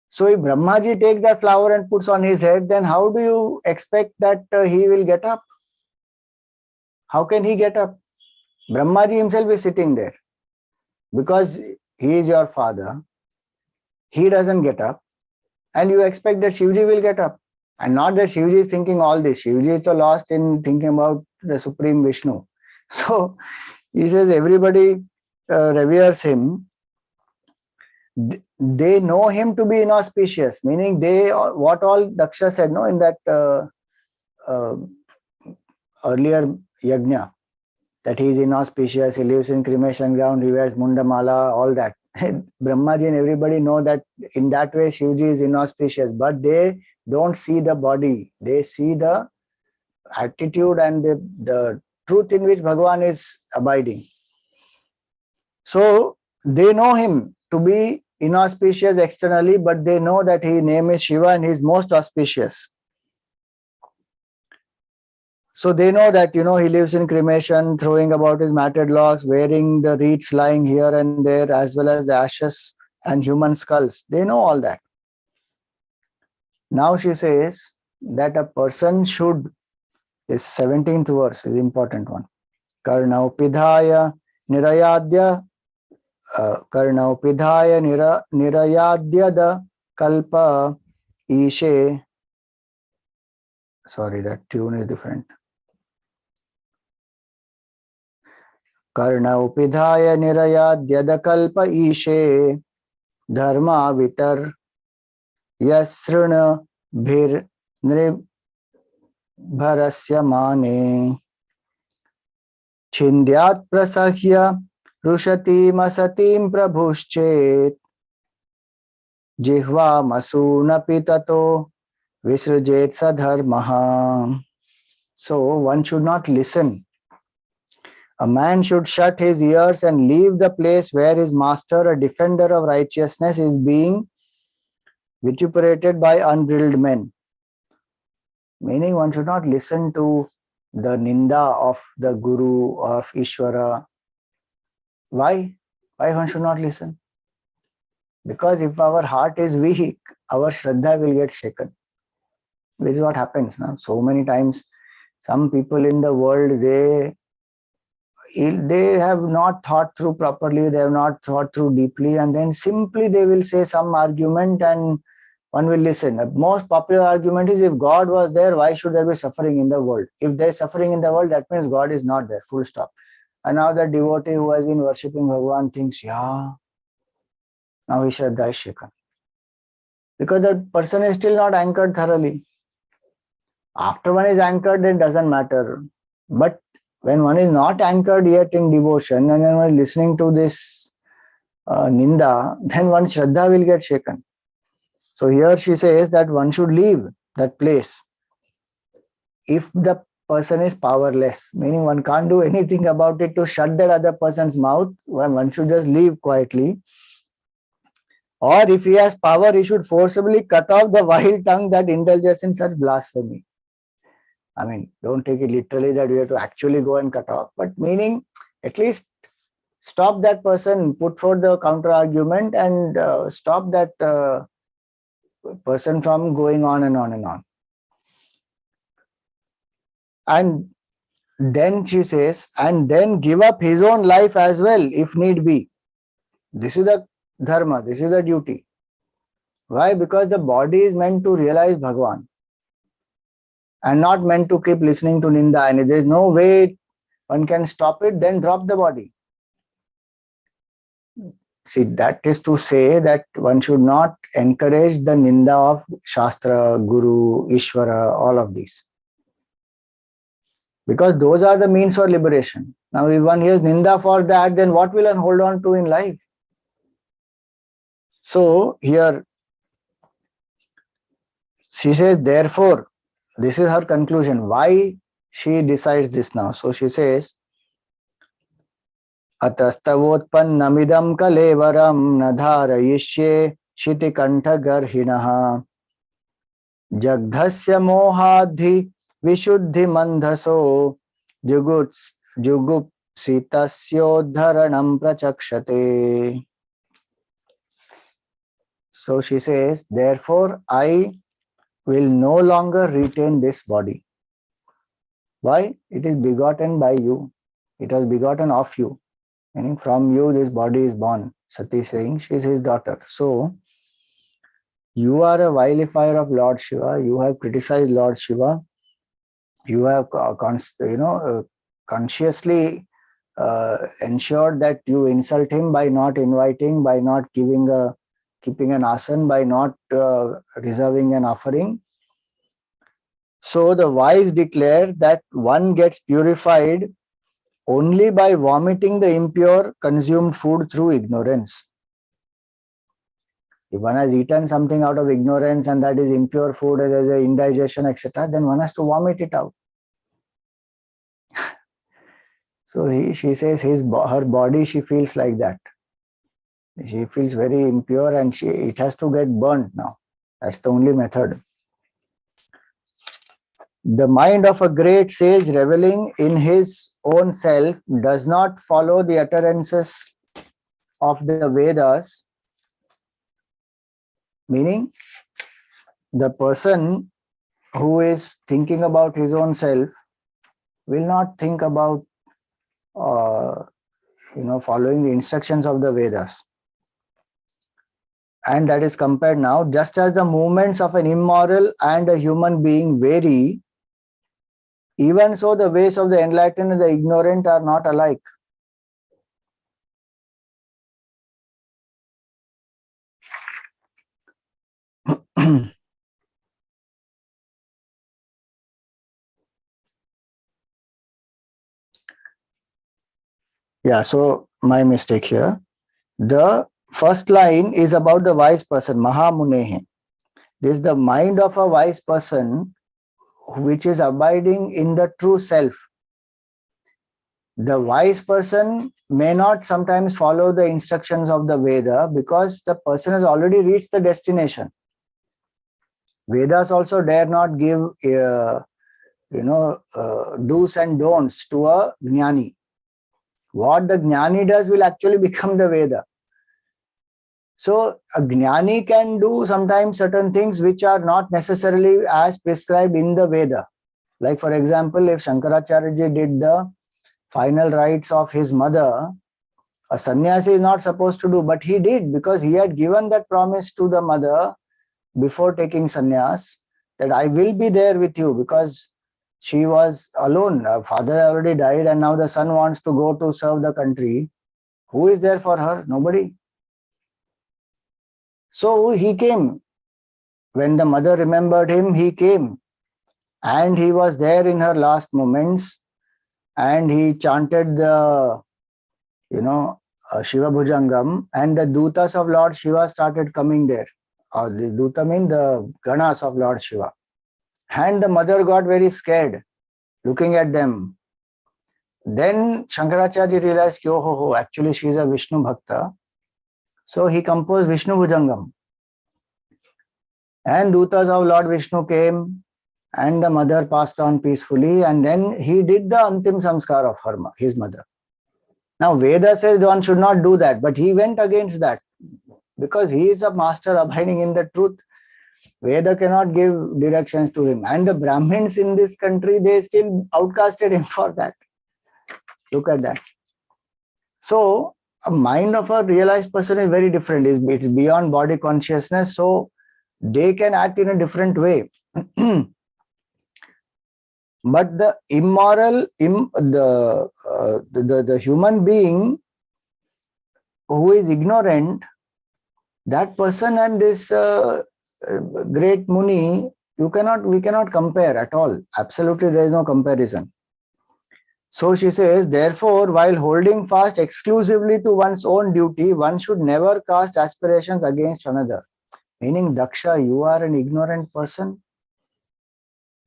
So if Brahmaji takes that flower and puts on his head, then how do you expect that he will get up? How can he get up? Brahmaji himself is sitting there. Because he is your father, he doesn't get up. And you expect that Shivji will get up. And not that Shivji is thinking all this. Shivji is so lost in thinking about the Supreme Vishnu. So he says everybody reveres him. They know him to be inauspicious, meaning they, what all Daksha said, no, in that earlier yagna, that he is inauspicious, he lives in cremation ground, he wears mundamala, all that. Brahmaji and everybody know that in that way Shivji is inauspicious, but they don't see the body. They see the attitude and the truth in which Bhagavan is abiding. So they know him to be inauspicious externally, but they know that his name is Shiva and he is most auspicious. So they know that, he lives in cremation, throwing about his matted locks, wearing the wreaths lying here and there, as well as the ashes and human skulls. They know all that. Now she says that a person should, this 17th verse is the important one. Karnau pidhaya nirayadya, Karnau pidhaya nirayadyada kalpa ishe. Sorry, that tune is different. Karnau pidhaya nirayadyada kalpa ishe dharma vitar yasruna bhir nribharasya mane छिन्द्यात् प्रसह्य रुषतीमसतीं प्रभुश्चेत् जिह्वामसूनपि ततो विसृजेत् स धर्मः. So one should not listen. A man should shut his ears and leave the place where his master, a defender of righteousness, is being vituperated by unbridled men. Meaning one should not listen to the ninda of the Guru, of Ishvara. Why? Why one should not listen? Because if our heart is weak, our Shraddha will get shaken. This is what happens now. So many times, some people in the world, they have not thought through properly, they have not thought through deeply, and then simply they will say some argument and one will listen. The most popular argument is, if God was there, why should there be suffering in the world? If there is suffering in the world, that means God is not there, full stop. And now the devotee who has been worshipping Bhagavan thinks, yeah, now his Shraddha is shaken. Because the person is still not anchored thoroughly. After one is anchored, it doesn't matter. But when one is not anchored yet in devotion, and then one is listening to this ninda, then one's Shraddha will get shaken. So here she says that one should leave that place. If the person is powerless, meaning one can't do anything about it to shut that other person's mouth, one should just leave quietly. Or if he has power, he should forcibly cut off the vile tongue that indulges in such blasphemy. I mean, don't take it literally that we have to actually go and cut off, but meaning at least stop that person, put forth the counter argument, and stop that person from going on and on and on. And then she says, and then give up his own life as well, if need be. This is the dharma, this is the duty. Why? Because the body is meant to realize Bhagavan and not meant to keep listening to ninda. And if there is no way one can stop it, then drop the body. See, that is to say that one should not encourage the ninda of Shastra, Guru, Ishvara, all of these. Because those are the means for liberation. Now, if one hears ninda for that, then what will one hold on to in life? So, here she says, therefore, this is her conclusion. Why she decides this now? So she says, Atastavotpannamidam kalevaram nadharayishye shitikanthagarhinaha jagdhasya mohadhi vishuddhi mandhaso jugupsitasyodharanam prachakshate. So she says, therefore I will no longer retain this body. Why? It is begotten by you. It was begotten of you. Meaning from you this body is born. Sati is saying she is his daughter. So you are a vilifier of Lord Shiva. You have criticized Lord Shiva. You have consciously ensured that you insult him by not inviting, by not keeping an asan, by not reserving an offering. So the wise declare that one gets purified only by vomiting the impure consumed food through ignorance. If one has eaten something out of ignorance and that is impure food, there is indigestion, etc., then one has to vomit it out. So she says her body, she feels like that. She feels very impure and it has to get burnt now. That's the only method. The mind of a great sage reveling in his own self does not follow the utterances of the Vedas, meaning the person who is thinking about his own self will not think about uh, following the instructions of the Vedas. And that is compared now, just as the movements of an immoral and a human being vary, even so the ways of the enlightened and the ignorant are not alike. Yeah, so my mistake here. The first line is about the wise person, Mahamunehe. This is the mind of a wise person which is abiding in the true self. The wise person may not sometimes follow the instructions of the Veda because the person has already reached the destination. Vedas also dare not give, do's and don'ts to a jnani. What the jnani does will actually become the Veda. So a jnani can do sometimes certain things which are not necessarily as prescribed in the Veda. Like for example, if Shankaracharya did the final rites of his mother, a sannyasi is not supposed to do, but he did because he had given that promise to the mother before taking sannyas that I will be there with you, because she was alone. Her father already died and now the son wants to go to serve the country. Who is there for her? Nobody. So he came. When the mother remembered him, he came. And he was there in her last moments and he chanted the, Shiva Bhujangam, and the Dutas of Lord Shiva started coming there. Or the Duta mean the Ganas of Lord Shiva. And the mother got very scared looking at them. Then Shankaracharya realized, actually she is a Vishnu Bhakta. So he composed Vishnu Bhujangam. And Dutas of Lord Vishnu came and the mother passed on peacefully, and then he did the Antim Samskar of his mother. Now Veda says one should not do that, but he went against that because he is a master abiding in the truth. Veda cannot give directions to him. And the Brahmins in this country, they still outcasted him for that. Look at that. So a mind of a realized person is very different. It's beyond body consciousness. So they can act in a different way. But the immoral, the human being who is ignorant, that person and this great Muni, we cannot compare at all. Absolutely, there is no comparison. So she says, therefore, while holding fast exclusively to one's own duty, one should never cast aspirations against another. Meaning, Daksha, you are an ignorant person.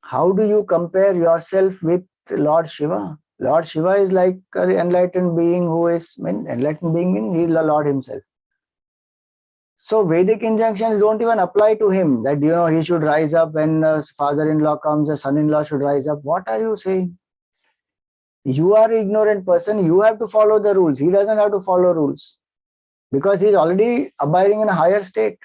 How do you compare yourself with Lord Shiva? Lord Shiva is like an enlightened being enlightened being means he is the Lord himself. So Vedic injunctions don't even apply to him that, he should rise up when father-in-law comes, a son-in-law should rise up. What are you saying? You are an ignorant person. You have to follow the rules. He doesn't have to follow rules because he's already abiding in a higher state.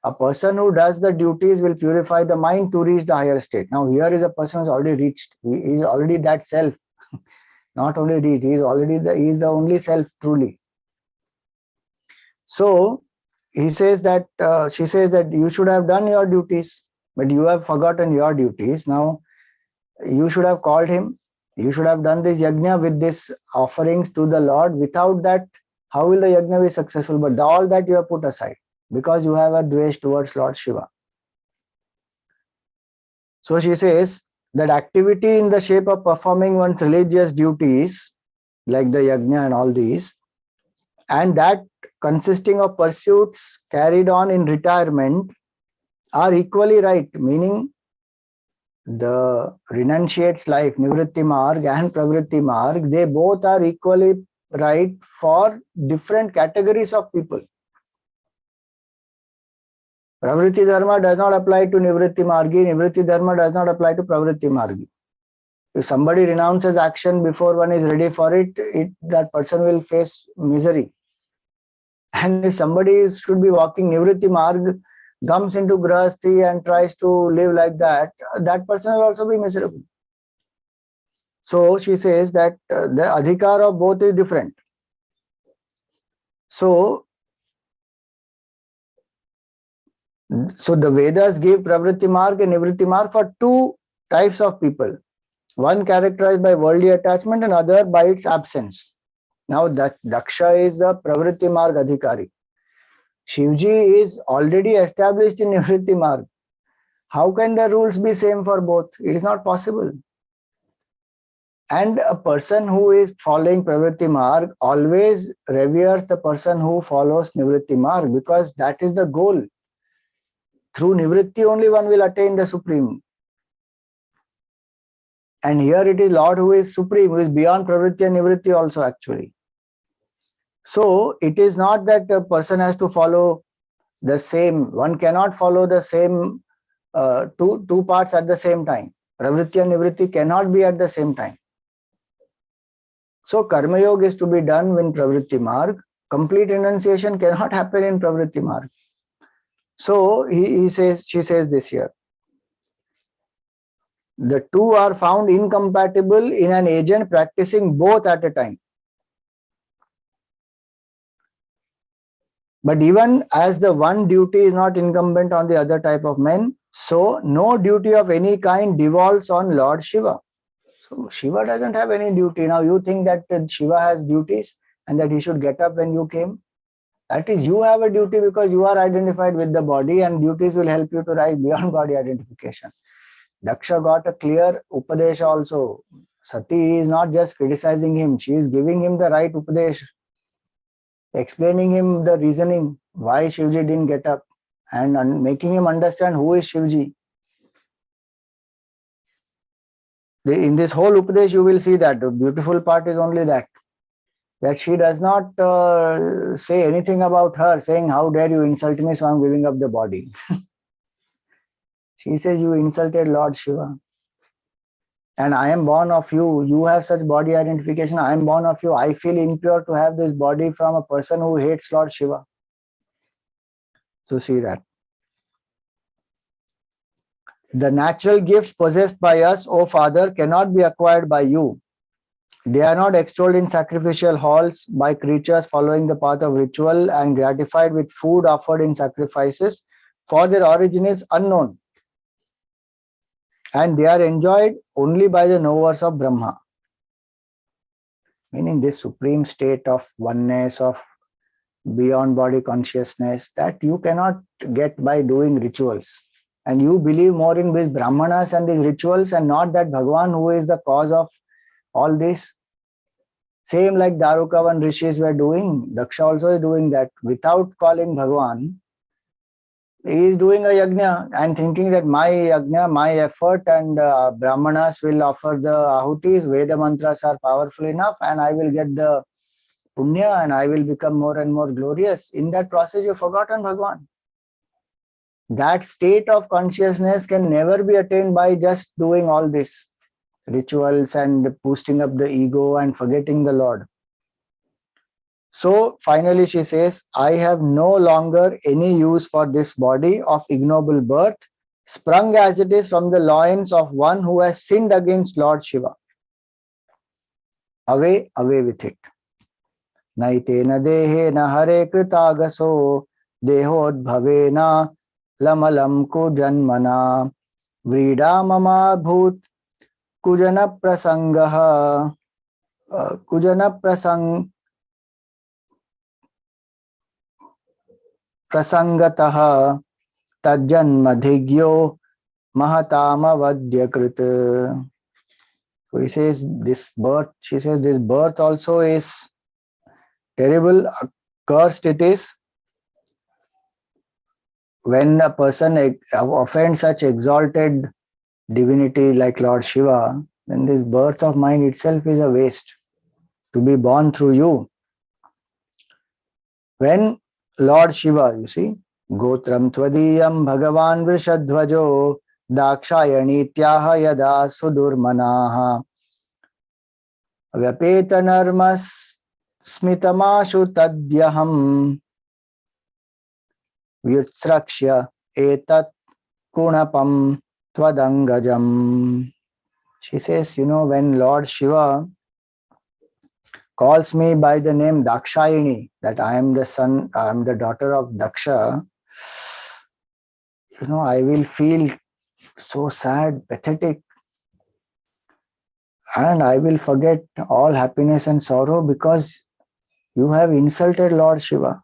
A person who does the duties will purify the mind to reach the higher state. Now here is a person who's already reached. He is already that self. Not only reached, he is the only self truly. So she says that you should have done your duties, but you have forgotten your duties. Now you should have called him. You should have done this yagna with these offerings to the Lord. Without that, how will the yagna be successful? But all that you have put aside because you have a dvesh towards Lord Shiva. So she says that activity in the shape of performing one's religious duties, like the yagna and all these, and that consisting of pursuits carried on in retirement are equally right, meaning the renunciate's life, Nivritti Marg and Pravritti Marg, they both are equally right for different categories of people. Pravritti dharma does not apply to nivritti margi, nivritti dharma does not apply to pravritti margi. If somebody renounces action before one is ready for it, that person will face misery. And if somebody should be walking nivritti marg, comes into grahasti and tries to live like that, that person will also be miserable. So she says that the adhikar of both is different. So the Vedas give pravritti marg and nivritti marg for two types of people. One characterized by worldly attachment and other by its absence. Now that Daksha is a pravritti marg adhikari. Shivji is already established in nivritti marg. How can the rules be same for both? It is not possible. And a person who is following pravritti marg always reveres the person who follows nivritti marg, because that is the goal. Through nivritti only one will attain the supreme. And here it is Lord who is supreme, who is beyond pravritti and nivritti also actually. So it is not that a person has to follow the same. One cannot follow the same two parts at the same time. Pravritti and nivritti cannot be at the same time. So karma yoga is to be done in pravritti marg. Complete renunciation cannot happen in pravritti marg. So she says this here. The two are found incompatible in an agent practicing both at a time. But even as the one duty is not incumbent on the other type of men, so no duty of any kind devolves on Lord Shiva. So Shiva doesn't have any duty. Now you think that Shiva has duties and that he should get up when you came. That is, you have a duty because you are identified with the body, and duties will help you to rise beyond body identification. Daksha got a clear upadesha also. Sati is not just criticizing him, she is giving him the right upadesha, explaining him the reasoning why Shivji didn't get up and making him understand who is Shivji. In this whole Upadesh, you will see that the beautiful part is only that she does not say anything about her, saying, how dare you insult me, so I'm giving up the body. She says, you insulted Lord Shiva. And I am born of you. You have such body identification. I am born of you. I feel impure to have this body from a person who hates Lord Shiva. So see that. The natural gifts possessed by us, O Father, cannot be acquired by you. They are not extolled in sacrificial halls by creatures following the path of ritual and gratified with food offered in sacrifices, for their origin is unknown. And they are enjoyed only by the knowers of Brahma. Meaning this supreme state of oneness, of beyond body consciousness, that you cannot get by doing rituals. And you believe more in these Brahmanas and these rituals and not that Bhagavan who is the cause of all this. Same like Daruka and Rishis were doing, Daksha also is doing that. Without calling Bhagavan, he is doing a yagna and thinking that my yagna, my effort, and Brahmanas will offer the ahutis, Veda mantras are powerful enough, and I will get the punya and I will become more and more glorious. In that process, you've forgotten Bhagavan. That state of consciousness can never be attained by just doing all this rituals and boosting up the ego and forgetting the Lord. So finally she says, I have no longer any use for this body of ignoble birth, sprung as it is from the loins of one who has sinned against Lord Shiva. Away, away with it. Naitena dehena hare kritagaso dehodbhavena lamalam kujanmana vrida mama bhut kujana prasangaha kujana prasangataha tajjanmadhigyo mahatamavadyakrit. So he says this birth, she says this birth also is terrible, cursed it is. When a person offends such exalted divinity like Lord Shiva, then this birth of mine itself is a waste, to be born through you. When Lord Shiva, you see, Gotram tvadiyam bhagavan vrishadvajo dakshayanityah yada sudurmanaha Vyapetanarmas smitamashu tadyaham vyutsrakshya etat kunapam twadangajam. She says, when Lord Shiva calls me by the name Dakshayani, that I am the daughter of Daksha, I will feel so sad, pathetic, and I will forget all happiness and sorrow because you have insulted Lord Shiva.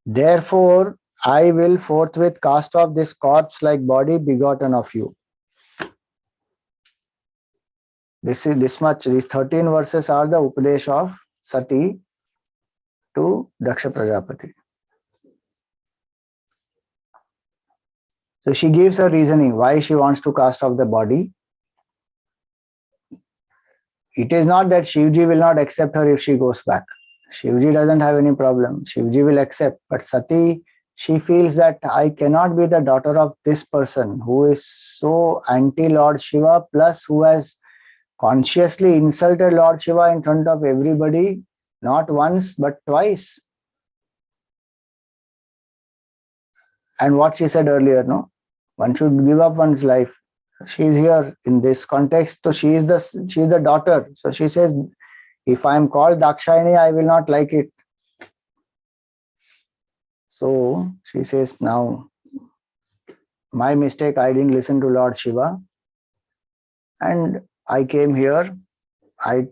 Therefore, I will forthwith cast off this corpse-like body begotten of you. This much. These 13 verses are the Upadesh of Sati to Daksha Prajapati. So she gives her reasoning why she wants to cast off the body. It is not that Shivji will not accept her if she goes back. Shivji doesn't have any problem. Shivji will accept. But Sati, she feels that I cannot be the daughter of this person who is so anti-Lord Shiva, plus who has consciously insulted Lord Shiva in front of everybody, not once but twice. And what she said earlier, no? One should give up one's life. She is here in this context, so she is the daughter. So she says, if I am called Dakshayani, I will not like it. So she says, now, my mistake, I didn't listen to Lord Shiva. And I came here. I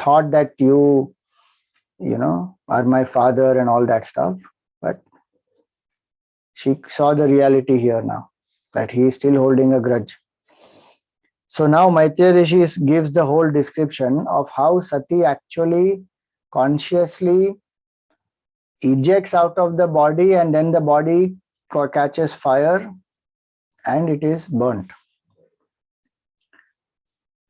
thought that you are my father and all that stuff. But she saw the reality here now, that he is still holding a grudge. So now Maitreya Rishi gives the whole description of how Sati actually consciously ejects out of the body, and then the body catches fire and it is burnt.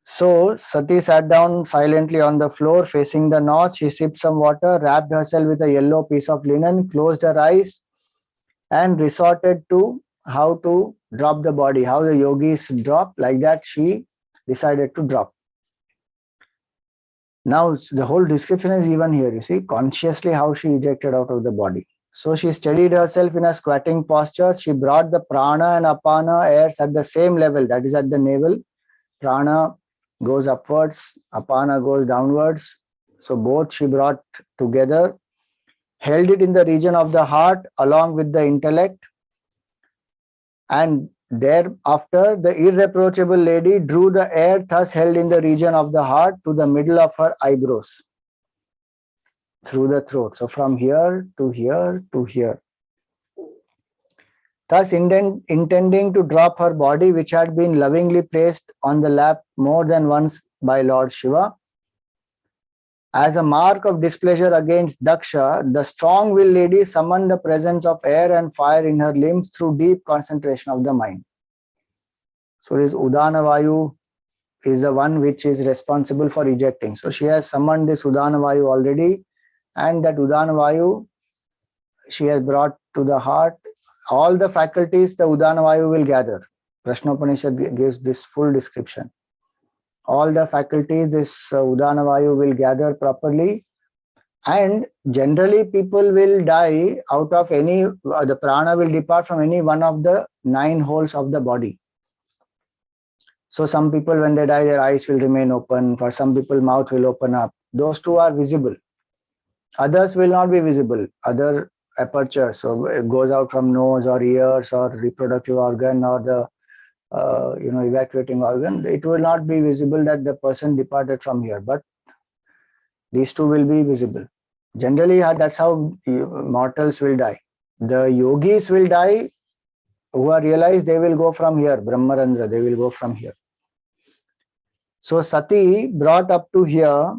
So Sati sat down silently on the floor facing the north. She sipped some water, wrapped herself with a yellow piece of linen, closed her eyes, and resorted to how to drop the body, how the yogis drop. Like that she decided to drop. Now the whole description is even here, you see, consciously how she ejected out of the body. So she steadied herself in a squatting posture. She brought the prana and apana airs at the same level, that is at the navel. Prana goes upwards, apana goes downwards. So both she brought together, held it in the region of the heart along with the intellect, and thereafter the irreproachable lady drew the air thus held in the region of the heart to the middle of her eyebrows, through the throat. So from here to here to here. Thus intending to drop her body, which had been lovingly placed on the lap more than once by Lord Shiva. As a mark of displeasure against Daksha, the strong-willed lady summoned the presence of air and fire in her limbs through deep concentration of the mind. So this Udana Vayu is the one which is responsible for ejecting. So she has summoned this Udana Vayu already, and that Udana Vayu she has brought to the heart. All the faculties the Udana Vayu will gather. Prashnopanishad gives this full description. All the faculties this Udana Vayu will gather properly, and generally people will die out of any, the prana will depart from any one of the 9 holes of the body. So some people when they die, their eyes will remain open. For some people, mouth will open up. Those two are visible. Others will not be visible. Other aperture, so it goes out from nose or ears or reproductive organ or the evacuating organ. It will not be visible that the person departed from here, but these two will be visible. Generally, that's how mortals will die. The yogis will die who are realized, they will go from here, Brahmarandra, they will go from here. So Sati brought up to here,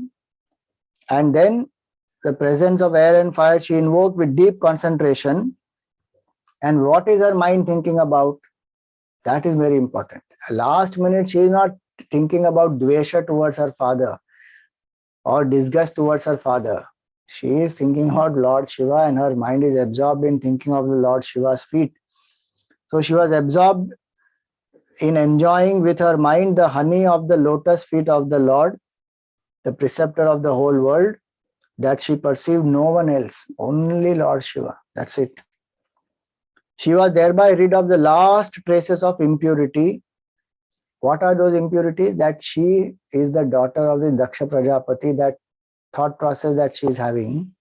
and then the presence of air and fire she invoked with deep concentration. And what is her mind thinking about? That is very important. Last minute, she is not thinking about dvesha towards her father or disgust towards her father. She is thinking about Lord Shiva and her mind is absorbed in thinking of the Lord Shiva's feet. So she was absorbed in enjoying with her mind the honey of the lotus feet of the Lord, the preceptor of the whole world, that she perceived no one else, only Lord Shiva. That's it. She was thereby rid of the last traces of impurity. What are those impurities? That she is the daughter of the Daksha Prajapati, that thought process that she is having,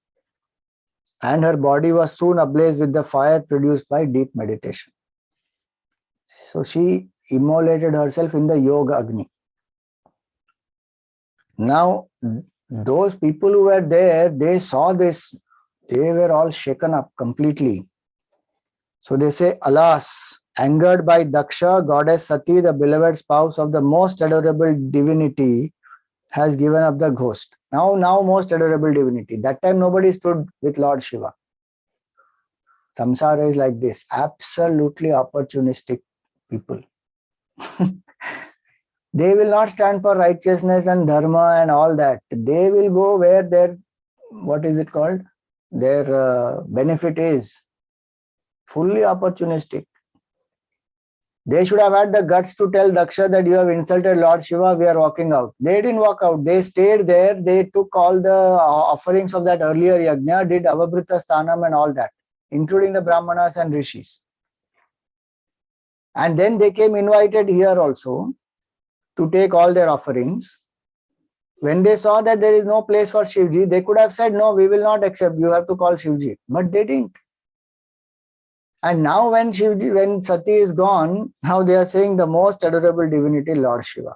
and her body was soon ablaze with the fire produced by deep meditation. So she immolated herself in the yoga agni. Now, those people who were there, they saw this, they were all shaken up completely. So they say, alas, angered by Daksha, goddess Sati, the beloved spouse of the most adorable divinity, has given up the ghost. Now most adorable divinity. That time nobody stood with Lord Shiva. Samsara is like this, absolutely opportunistic people. They will not stand for righteousness and dharma and all that. They will go where their, what is it called? Their benefit is. Fully opportunistic. They should have had the guts to tell Daksha that you have insulted Lord Shiva, we are walking out. They didn't walk out. They stayed there. They took all the offerings of that earlier yagna, did avabrita sthanam and all that, including the brahmanas and rishis. And then they came invited here also to take all their offerings. When they saw that there is no place for Shivji, they could have said, no, we will not accept, you have to call Shivji. But they didn't. And now when Sati is gone, now they are saying the most adorable divinity, Lord Shiva.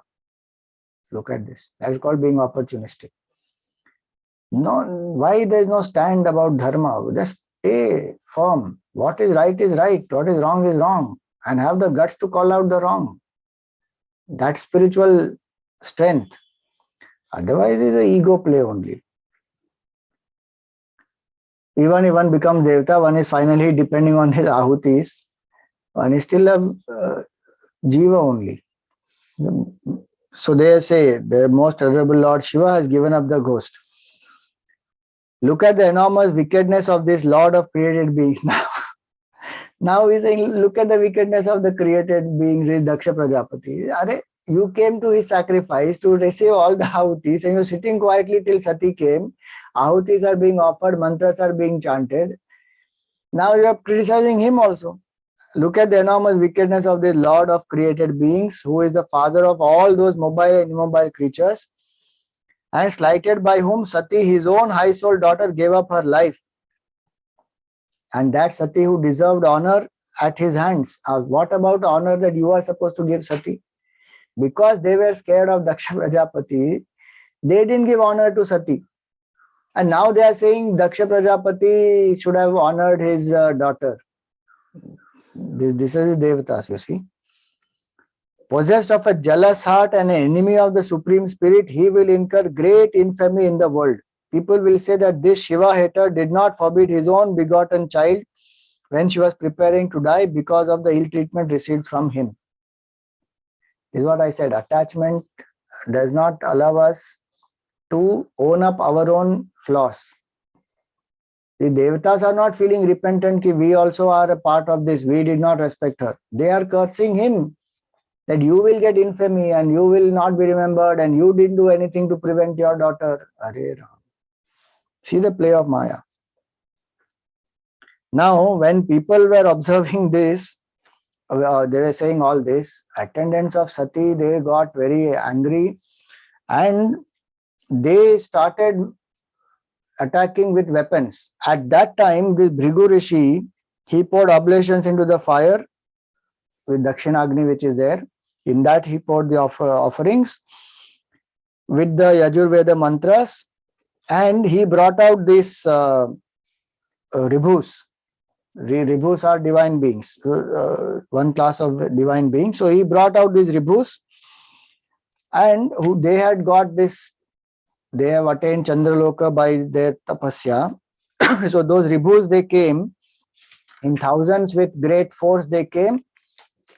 Look at this. That is called being opportunistic. No, why there is no stand about dharma? Just stay firm. What is right, what is wrong, and have the guts to call out the wrong. That's spiritual strength. Otherwise, it's an ego play only. Even if one becomes Devta, one is finally depending on his ahutis. One is still a jiva only. So they say the most adorable Lord Shiva has given up the ghost. Look at the enormous wickedness of this Lord of created beings. Now he's saying, look at the wickedness of the created beings, is Daksha Prajapati. Are, you came to his sacrifice to receive all the ahutis and you're sitting quietly till Sati came. Ahutis are being offered, mantras are being chanted. Now you are criticizing him also. Look at the enormous wickedness of this Lord of created beings, who is the father of all those mobile and immobile creatures, and slighted by whom Sati, his own high-souled daughter, gave up her life. And that Sati who deserved honor at his hands. What about honor that you are supposed to give Sati? Because they were scared of Daksha Prajapati, they didn't give honor to Sati. And now they are saying Daksha Prajapati should have honored his daughter. This is Devatas, you see. Possessed of a jealous heart and an enemy of the Supreme Spirit, he will incur great infamy in the world. People will say that this Shiva hater did not forbid his own begotten child when she was preparing to die because of the ill treatment received from him. This is what I said. Attachment does not allow us to own up our own flaws. The Devatas are not feeling repentant that we also are a part of this. We did not respect her. They are cursing him that you will get infamy and you will not be remembered and you didn't do anything to prevent your daughter. Hare Ram. See the play of Maya. Now, when people were observing this, they were saying all this, attendants of Sati, they got very angry and they started attacking with weapons. At that time, this Bhrigu Rishi, he poured oblations into the fire with Dakshinagni, which is there. In that, he poured the offerings with the Yajurveda mantras, and he brought out this Ribhus. Ribhus are divine beings, one class of divine beings. So he brought out these Ribhus, and who they had got this, they have attained Chandraloka by their tapasya. So those Ribhus, they came in thousands with great force, they came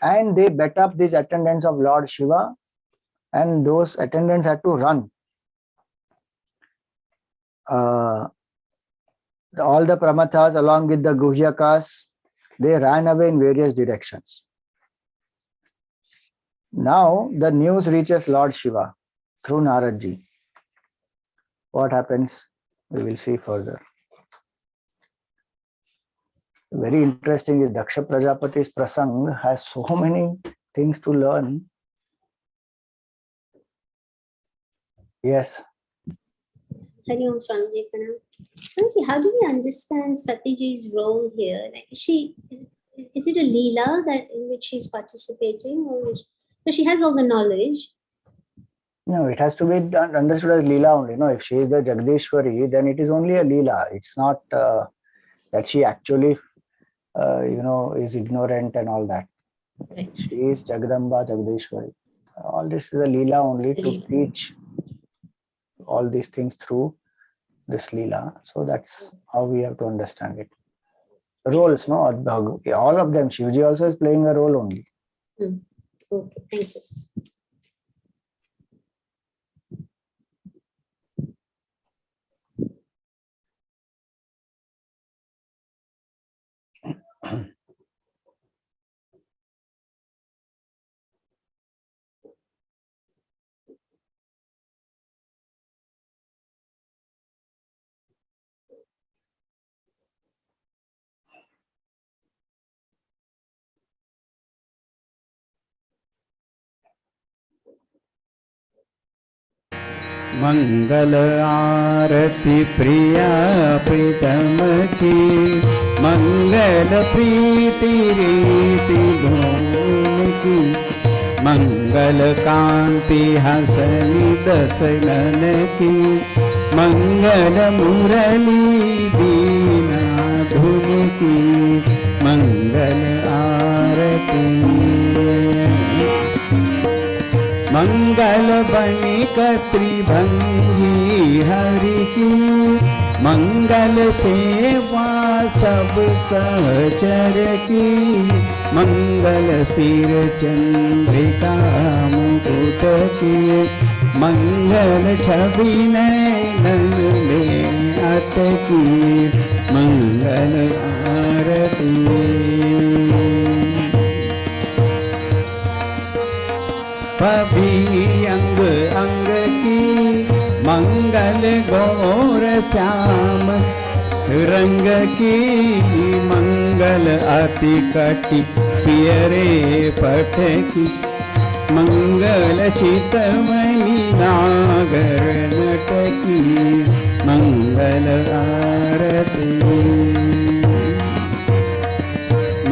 and they bet up these attendants of Lord Shiva, and those attendants had to run. All the Pramathas along with the Guhyakas, they ran away in various directions. Now the news reaches Lord Shiva through Naradji. What happens? We will see further. Very interesting is Daksha Prajapati's Prasang has so many things to learn. Yes. Hari Om Swamiji Pranam. Swamiji, how do we understand Satiji's role here? Like, is it a Leela that in which she's participating, or but she has all the knowledge? No, it has to be understood as Leela only. No, if she is the Jagdishwari, then it is only a Leela. It's not that she actually, is ignorant and all that. Right. She is Jagdamba, Jagdishwari. All this is a Leela only to teach all these things through this Leela. So that's how we have to understand it. Roles, no? All of them. Shivji also is playing a role only. Okay, thank you. मंगल आरती प्रिया प्रीतम की, मंगल प्रीति रीति धूम की, मंगल कांति हसनी दसनन की, मंगल मुरली दीना धुन की, मंगल आरती। मंगल बनिक त्रिभंगी हरि की, मंगल सेवा सब सहचर की, मंगल सिर चंद्रिका मुकुट की, मंगल छवि नयन में अटकी, मंगल आरती। पभी अंग अंग की, मंगल गौर श्याम रंग की, मंगल अति कटि पियरे पट की, मंगल चितमणि नागर नट की, मंगल आरती।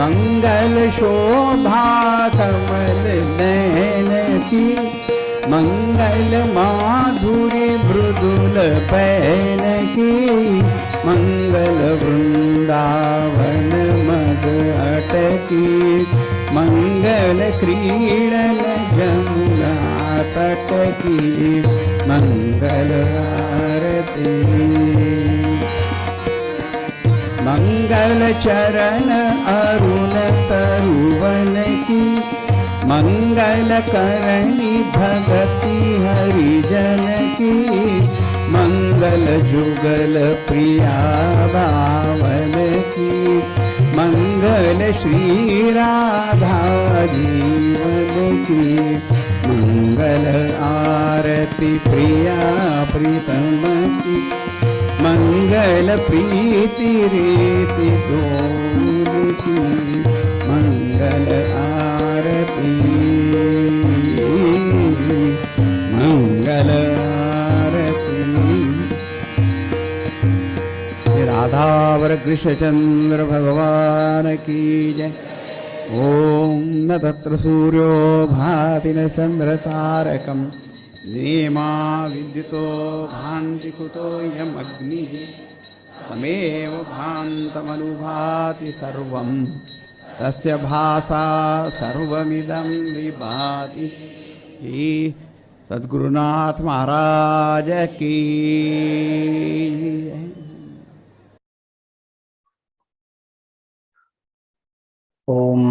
मंगल शोभा कमल नयन की, मंगल माधुरी मृदुल पैन की, मंगल वृंदावन मद अटकी, मंगल क्रीडन जमुना तट की, मंगल आरती। मंगल चरण अरुण तरुवन की, मंगल करणी भगति हरिजन की, मंगल जुगल प्रिया बावन की, मंगल श्री राधा जीवन की, मंगल आरती प्रिया प्रीतम की, मंगल प्रीति रीति डोल की, मंगल आरती। मंगल आरती। राधावर कृष्णचंद्र भगवान की जय। ओम न तत्र सूर्यो भाति न चंद्र तारकम्, नेमा विद्युतो भान्ति कुतो यमग्निः, तमेव भान्तमनुभाति सर्वं, तस्य भासा सर्वमिदं विभाति। सद्गुरुनाथ महाराज की। ओम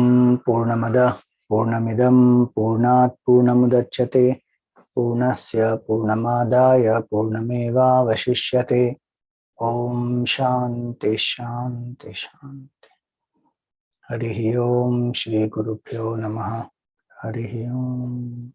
पूर्णमदः पूर्णमिदं पूर्णात् पूर्णमुदच्यते, पूर्णस्य पूर्णमादाय पूर्णमेवावशिष्यते। Om Shanti Shanti Shanti. Harihi Om Shri Guru Pyo Namaha. Harihi Om.